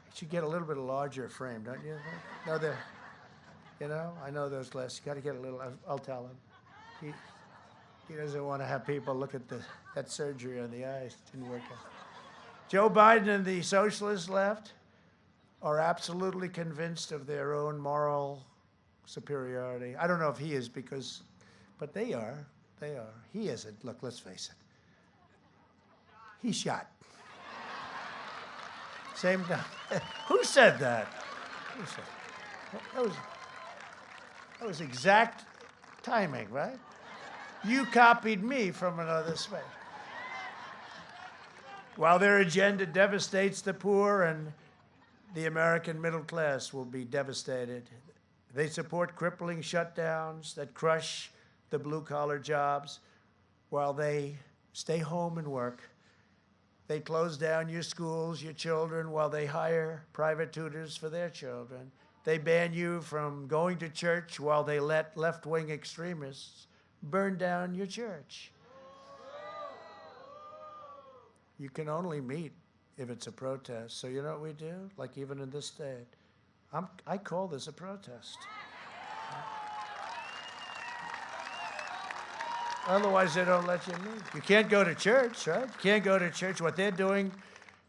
[SPEAKER 3] You should get a little bit larger frame, don't you? No, I know those glasses. You got to get a little. I'll tell him. He doesn't want to have people look at that surgery on the eyes. It didn't work out. Joe Biden and the socialist left are absolutely convinced of their own moral superiority. I don't know if he is but they are. They are. He isn't. Look, let's face it. He's shot. Same time. Who said that? Who said that? That was exact timing, right? You copied me from another space. While their agenda devastates the poor and the American middle class will be devastated. They support crippling shutdowns that crush the blue-collar jobs while they stay home and work. They close down your schools, your children, while they hire private tutors for their children. They ban you from going to church while they let left-wing extremists burn down your church. You can only meet if it's a protest. So you know what we do? Like even in this state, I call this a protest. Otherwise, they don't let you meet. You can't go to church, right? You can't go to church. What they're doing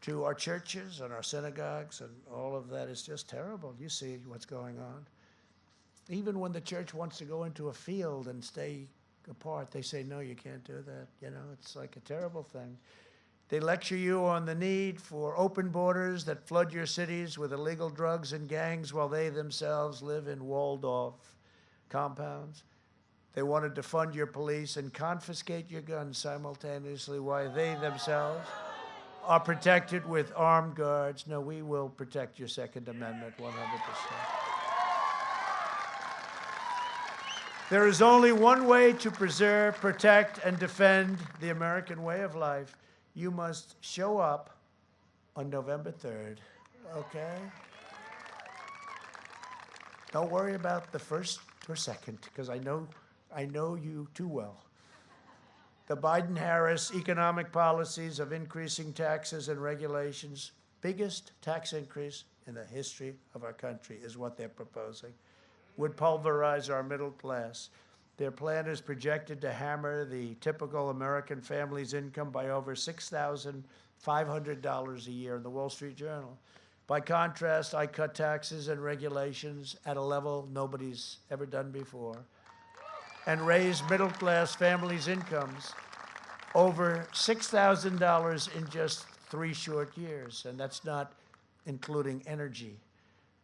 [SPEAKER 3] to our churches and our synagogues and all of that is just terrible. You see what's going on. Even when the church wants to go into a field and stay apart, they say, no, you can't do that. You know, it's like a terrible thing. They lecture you on the need for open borders that flood your cities with illegal drugs and gangs while they themselves live in walled-off compounds. They want to defund your police and confiscate your guns simultaneously while they themselves are protected with armed guards. No, we will protect your Second Amendment 100%. There is only one way to preserve, protect, and defend the American way of life. You must show up on November 3rd, okay? Don't worry about the first for a second, because I know you too well. The Biden-Harris economic policies of increasing taxes and regulations, biggest tax increase in the history of our country is what they're proposing, would pulverize our middle class. Their plan is projected to hammer the typical American family's income by over $6,500 a year in the Wall Street Journal. By contrast, I cut taxes and regulations at a level nobody's ever done before and raised middle-class families' incomes over $6,000 in just 3 short years. And that's not including energy,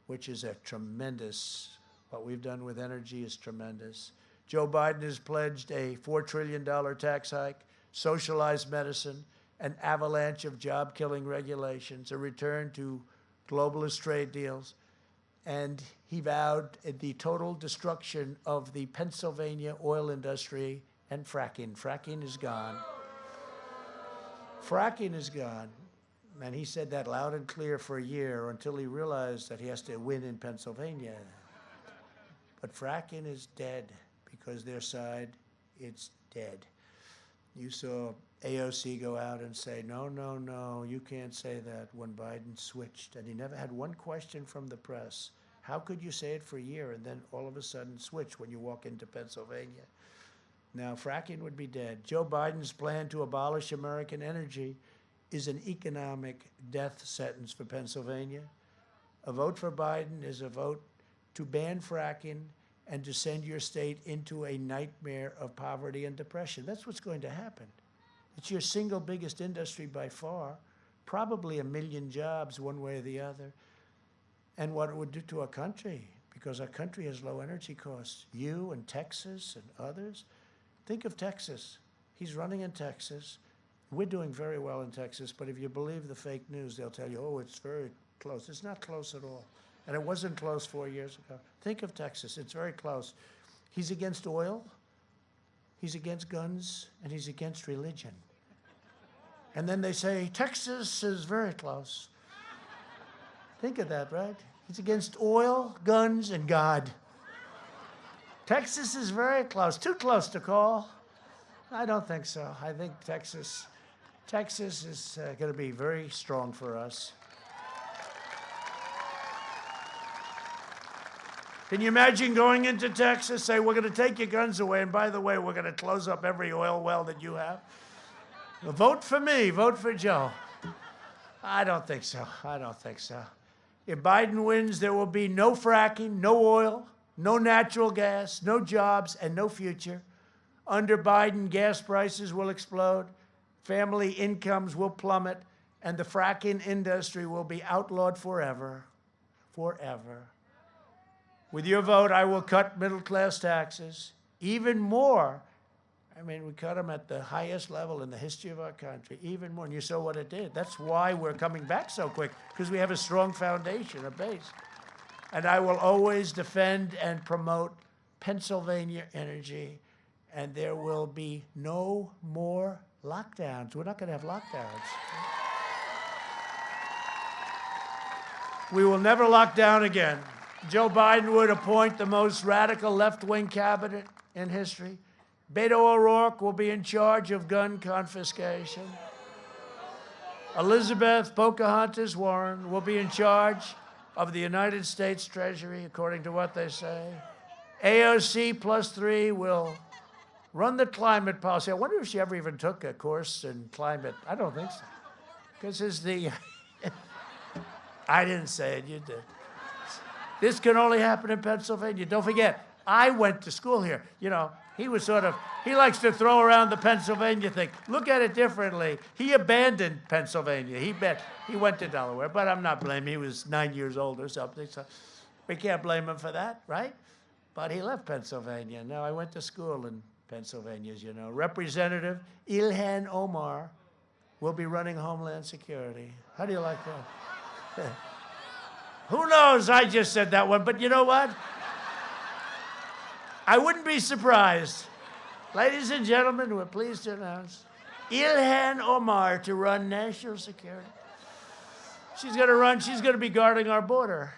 [SPEAKER 3] which is a tremendous, what we've done with energy is tremendous. Joe Biden has pledged a $4 trillion tax hike, socialized medicine, an avalanche of job-killing regulations, a return to globalist trade deals, and he vowed the total destruction of the Pennsylvania oil industry and fracking. Fracking is gone. Fracking is gone. And he said that loud and clear for a year until he realized that he has to win in Pennsylvania. But fracking is dead because their side, it's dead. You saw AOC go out and say, no, no, no, you can't say that when Biden switched. And he never had one question from the press. How could you say it for a year and then all of a sudden switch when you walk into Pennsylvania? Now, fracking would be dead. Joe Biden's plan to abolish American energy is an economic death sentence for Pennsylvania. A vote for Biden is a vote to ban fracking and to send your state into a nightmare of poverty and depression. That's what's going to happen. It's your single biggest industry by far, probably 1 million jobs one way or the other. And what it would do to our country, because our country has low energy costs. You and Texas and others. Think of Texas. He's running in Texas. We're doing very well in Texas, but if you believe the fake news, they'll tell you, oh, it's very close. It's not close at all. And it wasn't close 4 years ago. Think of Texas. It's very close. He's against oil, he's against guns, and he's against religion. And then they say, Texas is very close. Think of that, right? He's against oil, guns, and God. Texas is very close. Too close to call. I don't think so. I think Texas is going to be very strong for us. Can you imagine going into Texas, say, we're going to take your guns away, and by the way, we're going to close up every oil well that you have? Well, vote for me. Vote for Joe. I don't think so. I don't think so. If Biden wins, there will be no fracking, no oil, no natural gas, no jobs, and no future. Under Biden, gas prices will explode, family incomes will plummet, and the fracking industry will be outlawed forever. Forever. With your vote, I will cut middle-class taxes even more. I mean, we cut them at the highest level in the history of our country, even more. And you saw what it did. That's why we're coming back so quick, because we have a strong foundation, a base. And I will always defend and promote Pennsylvania energy, and there will be no more lockdowns. We're not going to have lockdowns. We will never lock down again. Joe Biden would appoint the most radical left-wing cabinet in history. Beto O'Rourke will be in charge of gun confiscation. Elizabeth Pocahontas Warren will be in charge of the United States Treasury, according to what they say. AOC +3 will run the climate policy. I wonder if she ever even took a course in climate. I don't think so. Because it's the... I didn't say it, you did. This can only happen in Pennsylvania. Don't forget, I went to school here. You know, he was sort of, he likes to throw around the Pennsylvania thing. Look at it differently. He abandoned Pennsylvania. He went to Delaware, but I'm not blaming him. He was 9 years old or something, so we can't blame him for that, right? But he left Pennsylvania. Now, I went to school in Pennsylvania, as you know. Representative Ilhan Omar will be running Homeland Security. How do you like that? Who knows? I just said that one, but you know what? I wouldn't be surprised. Ladies and gentlemen, we're pleased to announce Ilhan Omar to run national security. She's going to be guarding our border.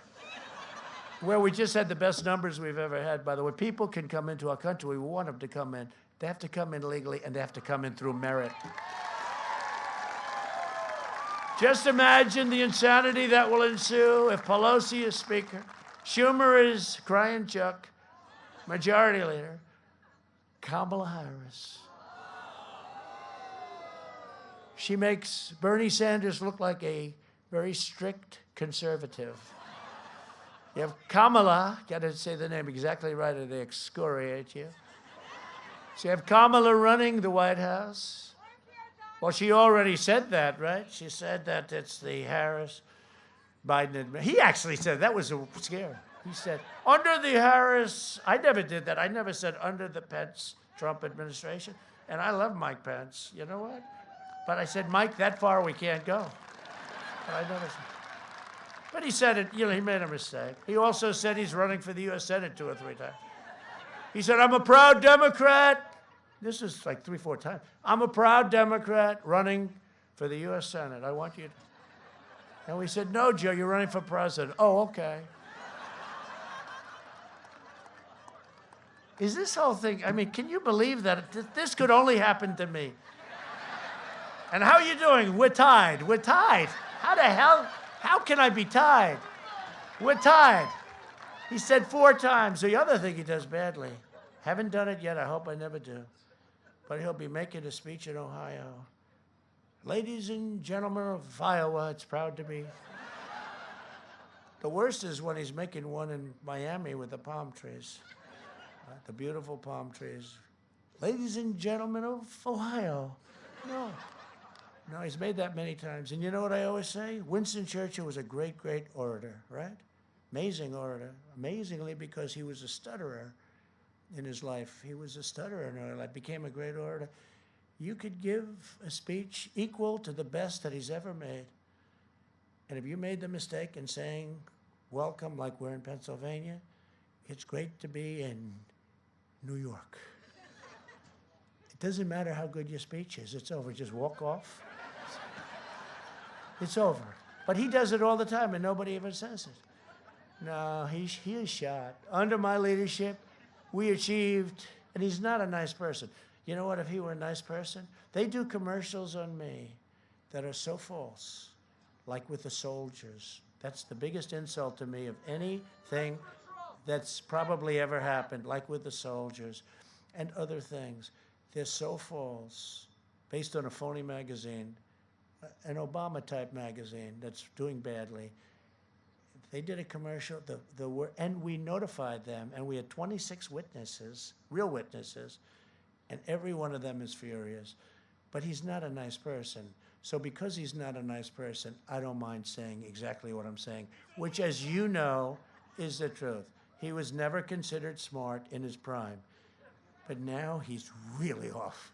[SPEAKER 3] where we just had the best numbers we've ever had, by the way. People can come into our country. We want them to come in. They have to come in legally, and they have to come in through merit. Just imagine the insanity that will ensue if Pelosi is Speaker, Schumer is crying Chuck, Majority Leader, Kamala Harris. She makes Bernie Sanders look like a very strict conservative. You have Kamala, got to say the name exactly right or they excoriate you. So you have Kamala running the White House. Well, she already said that, right? She said that it's the Harris-Biden administration. He actually said, that was scary. He said, under the Harris, I never did that. I never said under the Pence-Trump administration. And I love Mike Pence. You know what? But I said, Mike, that far we can't go. But I never said. But he said it, you know, he made a mistake. He also said he's running for the U.S. Senate 2 or 3 times. He said, I'm a proud Democrat. This is like 3 or 4 times. I'm a proud Democrat running for the U.S. Senate. I want you to. And we said, no, Joe, you're running for president. Oh, okay. Is this whole thing, I mean, can you believe that this could only happen to me? And how are you doing? We're tied. We're tied. How the hell? How can I be tied? We're tied. He said 4 times. The other thing he does badly. Haven't done it yet. I hope I never do. But he'll be making a speech in Ohio. Ladies and gentlemen of Iowa, it's proud to be. The worst is when he's making one in Miami with the palm trees. The beautiful palm trees. Ladies and gentlemen of Ohio. No. No, he's made that many times. And you know what I always say? Winston Churchill was a great, great orator, right? Amazing orator. Amazingly, because he was a stutterer in his life. He was a stutterer in his life, became a great orator. You could give a speech equal to the best that he's ever made. And if you made the mistake in saying, welcome, like we're in Pennsylvania, it's great to be in New York. It doesn't matter how good your speech is. It's over. Just walk off. It's over. But he does it all the time, and nobody ever says it. No, he is shot. Under my leadership, we achieved, and he's not a nice person. You know what, if he were a nice person? They do commercials on me that are so false, like with the soldiers. That's the biggest insult to me of anything that's probably ever happened, like with the soldiers and other things. They're so false, based on a phony magazine, an Obama-type magazine that's doing badly. They did a commercial, and we notified them, and we had 26 witnesses, real witnesses, and every one of them is furious. But he's not a nice person. So because he's not a nice person, I don't mind saying exactly what I'm saying, which, as you know, is the truth. He was never considered smart in his prime. But now he's really off.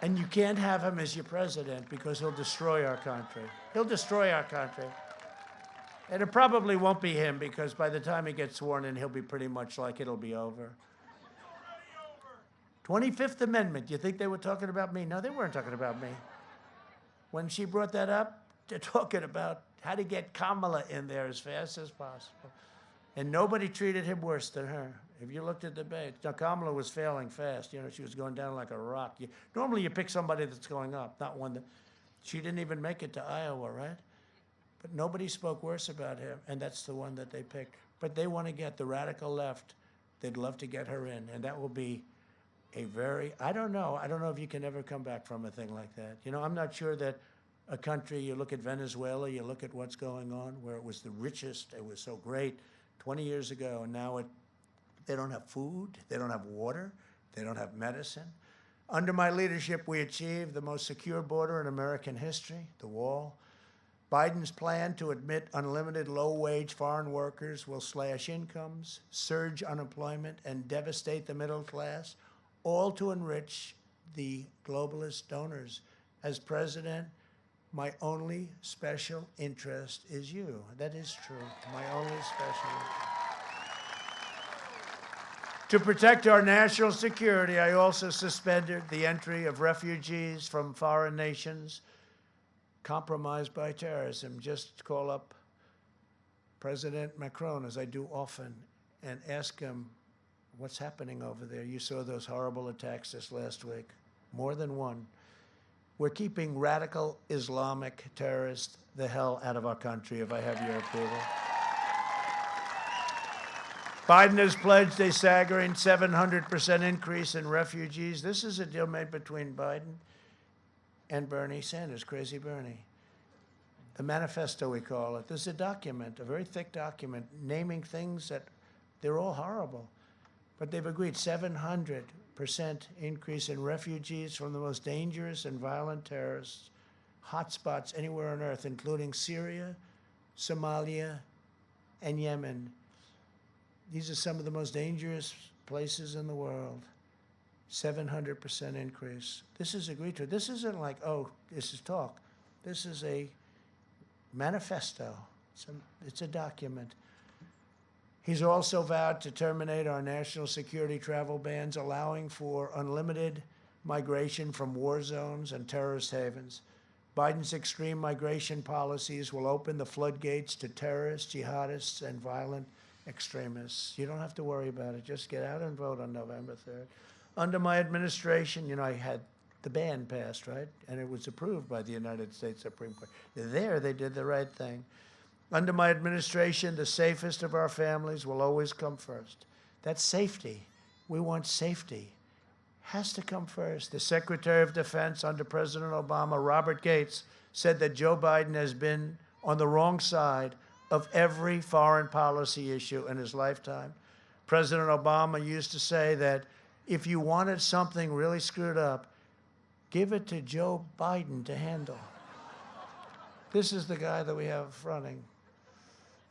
[SPEAKER 3] And you can't have him as your president because he'll destroy our country. He'll destroy our country. And it probably won't be him because by the time he gets sworn in, he'll be pretty much like it'll be over. 25th Amendment, you think they were talking about me? No, they weren't talking about me. When she brought that up, they're talking about how to get Kamala in there as fast as possible. And nobody treated him worse than her. If you looked at the debate, now Kamala was failing fast. You know, she was going down like a rock. Normally you pick somebody that's going up, not one that, she didn't even make it to Iowa, right? But nobody spoke worse about him, and that's the one that they picked. But they want to get the radical left. They'd love to get her in, and that will be a very, I don't know if you can ever come back from a thing like that. You know, I'm not sure that a country, you look at Venezuela, you look at what's going on, where it was the richest, it was so great 20 years ago, and now they don't have food, they don't have water, they don't have medicine. Under my leadership, we achieved the most secure border in American history, the wall. Biden's plan to admit unlimited low-wage foreign workers will slash incomes, surge unemployment, and devastate the middle class, all to enrich the globalist donors. As president, my only special interest is you. That is true, my only special interest. To protect our national security, I also suspended the entry of refugees from foreign nations compromised by terrorism. Just call up President Macron, as I do often, and ask him what's happening over there. You saw those horrible attacks this last week, more than one. We're keeping radical Islamic terrorists the hell out of our country, if I have your approval. Biden has pledged a staggering 700% increase in refugees. This is a deal made between Biden and Bernie Sanders, Crazy Bernie. The manifesto, we call it. This is a document, a very thick document, naming things that they're all horrible. But they've agreed 700% increase in refugees from the most dangerous and violent terrorists, hotspots anywhere on earth, including Syria, Somalia, and Yemen. These are some of the most dangerous places in the world. 700% increase. This is agreed to. This isn't like, oh, this is talk. This is a manifesto. It's a document. He's also vowed to terminate our national security travel bans, allowing for unlimited migration from war zones and terrorist havens. Biden's extreme migration policies will open the floodgates to terrorists, jihadists, and violent extremists. You don't have to worry about it. Just get out and vote on November 3rd. Under my administration, you know, I had the ban passed, right? And it was approved by the United States Supreme Court. There, they did the right thing. Under my administration, the safest of our families will always come first. That's safety. We want safety. Has to come first. The Secretary of Defense under President Obama, Robert Gates, said that Joe Biden has been on the wrong side of every foreign policy issue in his lifetime. President Obama used to say that if you wanted something really screwed up, give it to Joe Biden to handle. This is the guy that we have running.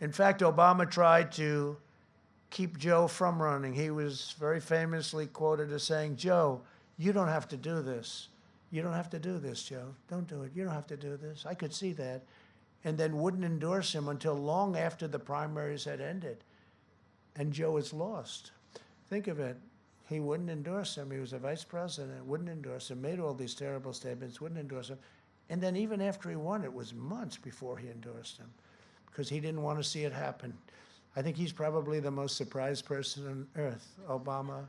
[SPEAKER 3] In fact, Obama tried to keep Joe from running. He was very famously quoted as saying, Joe, you don't have to do this. You don't have to do this, Joe. Don't do it. You don't have to do this. I could see that. And then wouldn't endorse him until long after the primaries had ended. And Joe is lost. Think of it. He wouldn't endorse him. He was a vice president, wouldn't endorse him, made all these terrible statements, wouldn't endorse him. And then even after he won, it was months before he endorsed him because he didn't want to see it happen. I think he's probably the most surprised person on earth, Obama.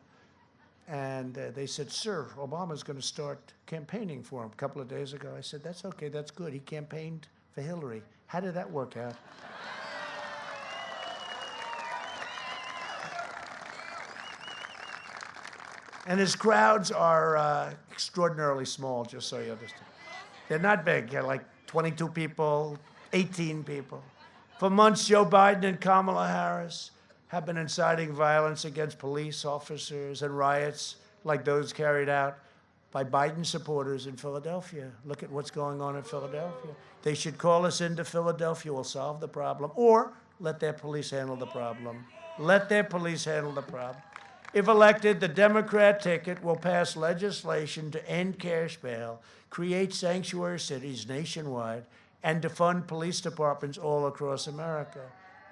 [SPEAKER 3] And they said, sir, Obama's going to start campaigning for him a couple of days ago. I said, that's okay, that's good. He campaigned for Hillary. How did that work out? And his crowds are extraordinarily small, just so you understand. They're not big. They're like 22 people, 18 people. For months, Joe Biden and Kamala Harris have been inciting violence against police officers and riots like those carried out by Biden supporters in Philadelphia. Look at what's going on in Philadelphia. They should call us into Philadelphia. We'll solve the problem. Or let their police handle the problem. Let their police handle the problem. If elected, the Democrat ticket will pass legislation to end cash bail, create sanctuary cities nationwide, and defund police departments all across America.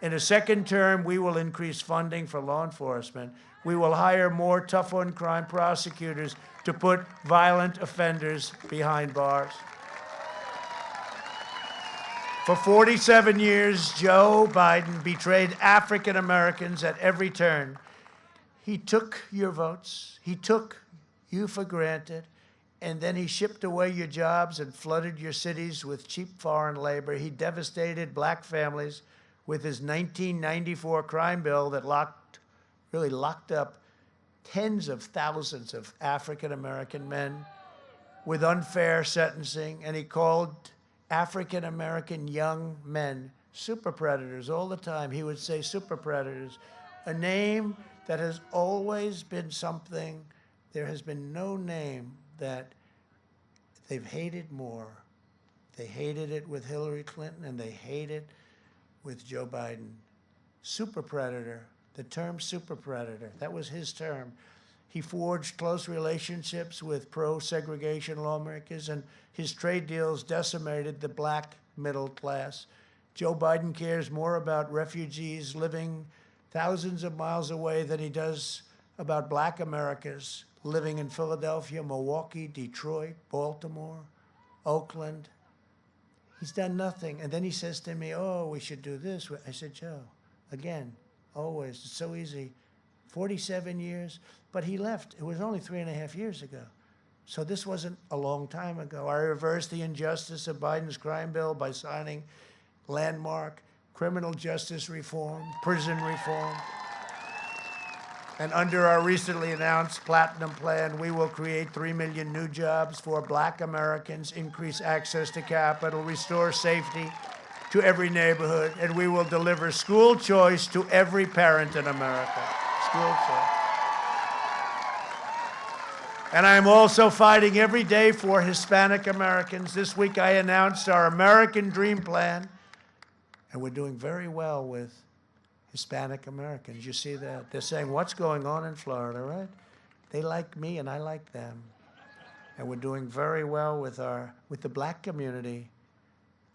[SPEAKER 3] In a second term, we will increase funding for law enforcement. We will hire more tough-on-crime prosecutors to put violent offenders behind bars. For 47 years, Joe Biden betrayed African Americans at every turn. He took your votes, he took you for granted, and then he shipped away your jobs and flooded your cities with cheap foreign labor. He devastated black families with his 1994 crime bill that really locked up tens of thousands of African-American men with unfair sentencing, and he called African-American young men super predators all the time. He would say super predators, a name that has always been something. There has been no name that they've hated more. They hated it with Hillary Clinton, and they hate it with Joe Biden. Super predator, the term super predator, that was his term. He forged close relationships with pro-segregation lawmakers, and his trade deals decimated the black middle class. Joe Biden cares more about refugees living thousands of miles away than he does about black Americans living in Philadelphia, Milwaukee, Detroit, Baltimore, Oakland. He's done nothing. And then he says to me, oh, we should do this. I said, Joe, again, always, it's so easy. 47 years, but he left. It was only 3.5 years ago. So this wasn't a long time ago. I reversed the injustice of Biden's crime bill by signing landmark criminal justice reform, prison reform. And under our recently announced Platinum Plan, we will create 3 million new jobs for Black Americans, increase access to capital, restore safety to every neighborhood, and we will deliver school choice to every parent in America. School choice. And I'm also fighting every day for Hispanic Americans. This week I announced our American Dream Plan, and we're doing very well with Hispanic Americans. You see that? They're saying, what's going on in Florida, right? They like me and I like them. And we're doing very well with the Black community.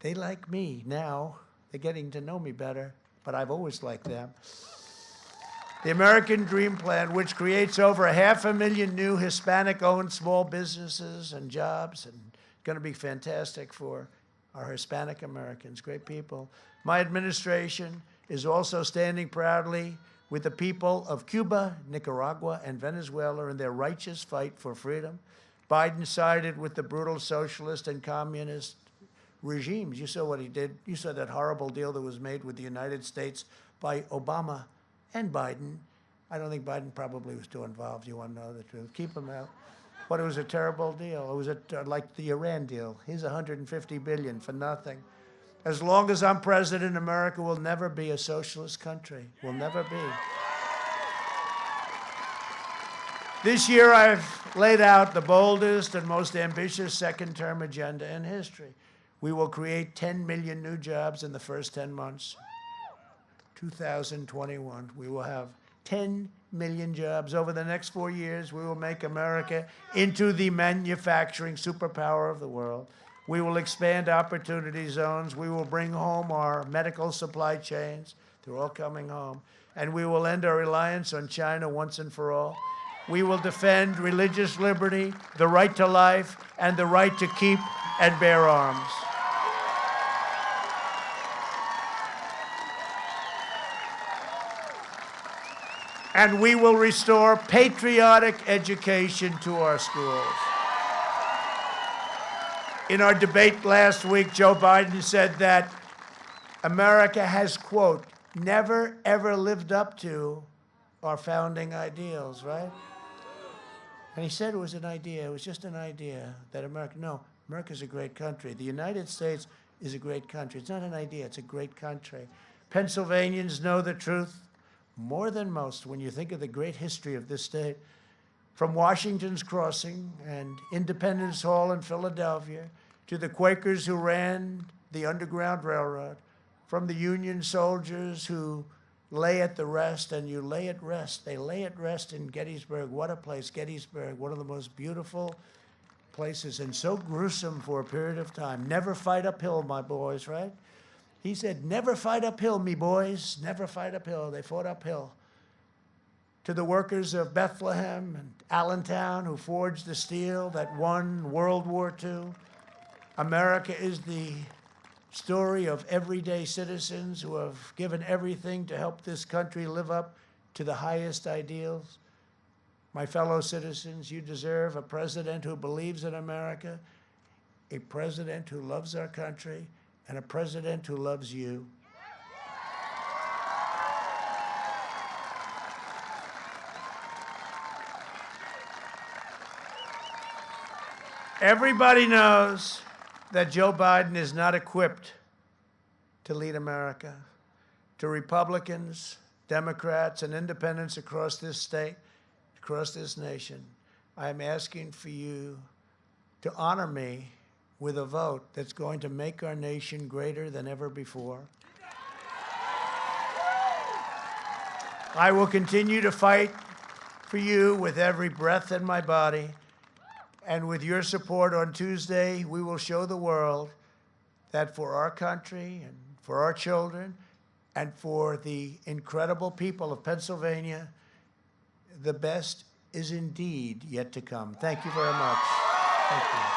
[SPEAKER 3] They like me now. They're getting to know me better, but I've always liked them. The American Dream Plan, which creates over 500,000 new Hispanic-owned small businesses and jobs, and going to be fantastic for our Hispanic Americans, great people. My administration is also standing proudly with the people of Cuba, Nicaragua, and Venezuela in their righteous fight for freedom. Biden sided with the brutal socialist and communist regimes. You saw what he did. You saw that horrible deal that was made with the United States by Obama and Biden. I don't think Biden probably was too involved. You want to know the truth. Keep him out. But it was a terrible deal. It was like the Iran deal. Here's $150 billion for nothing. As long as I'm president, America will never be a socialist country. Will never be. This year, I've laid out the boldest and most ambitious second-term agenda in history. We will create 10 million new jobs in the first 10 months. 2021, we will have 10 million jobs. Over the next 4 years, we will make America into the manufacturing superpower of the world. We will expand opportunity zones. We will bring home our medical supply chains. They're all coming home. And we will end our reliance on China once and for all. We will defend religious liberty, the right to life, and the right to keep and bear arms. And we will restore patriotic education to our schools. In our debate last week, Joe Biden said that America has, quote, never, ever lived up to our founding ideals, right? And he said it was an idea. It was just an idea that America's a great country. The United States is a great country. It's not an idea. It's a great country. Pennsylvanians know the truth more than most when you think of the great history of this state. From Washington's Crossing and Independence Hall in Philadelphia to the Quakers who ran the Underground Railroad, from the Union soldiers who lay at the rest, and you lay at rest. They lay at rest in Gettysburg. What a place, Gettysburg, one of the most beautiful places, and so gruesome for a period of time. Never fight uphill, my boys, right? He said, never fight uphill, me boys, never fight uphill. They fought uphill. To the workers of Bethlehem and Allentown who forged the steel that won World War II, America is the story of everyday citizens who have given everything to help this country live up to the highest ideals. My fellow citizens, you deserve a president who believes in America, a president who loves our country, and a president who loves you. Everybody knows that Joe Biden is not equipped to lead America. To Republicans, Democrats, and independents across this state, across this nation, I am asking for you to honor me with a vote that's going to make our nation greater than ever before. I will continue to fight for you with every breath in my body. And with your support on Tuesday, we will show the world that for our country and for our children and for the incredible people of Pennsylvania, the best is indeed yet to come. Thank you very much. Thank you.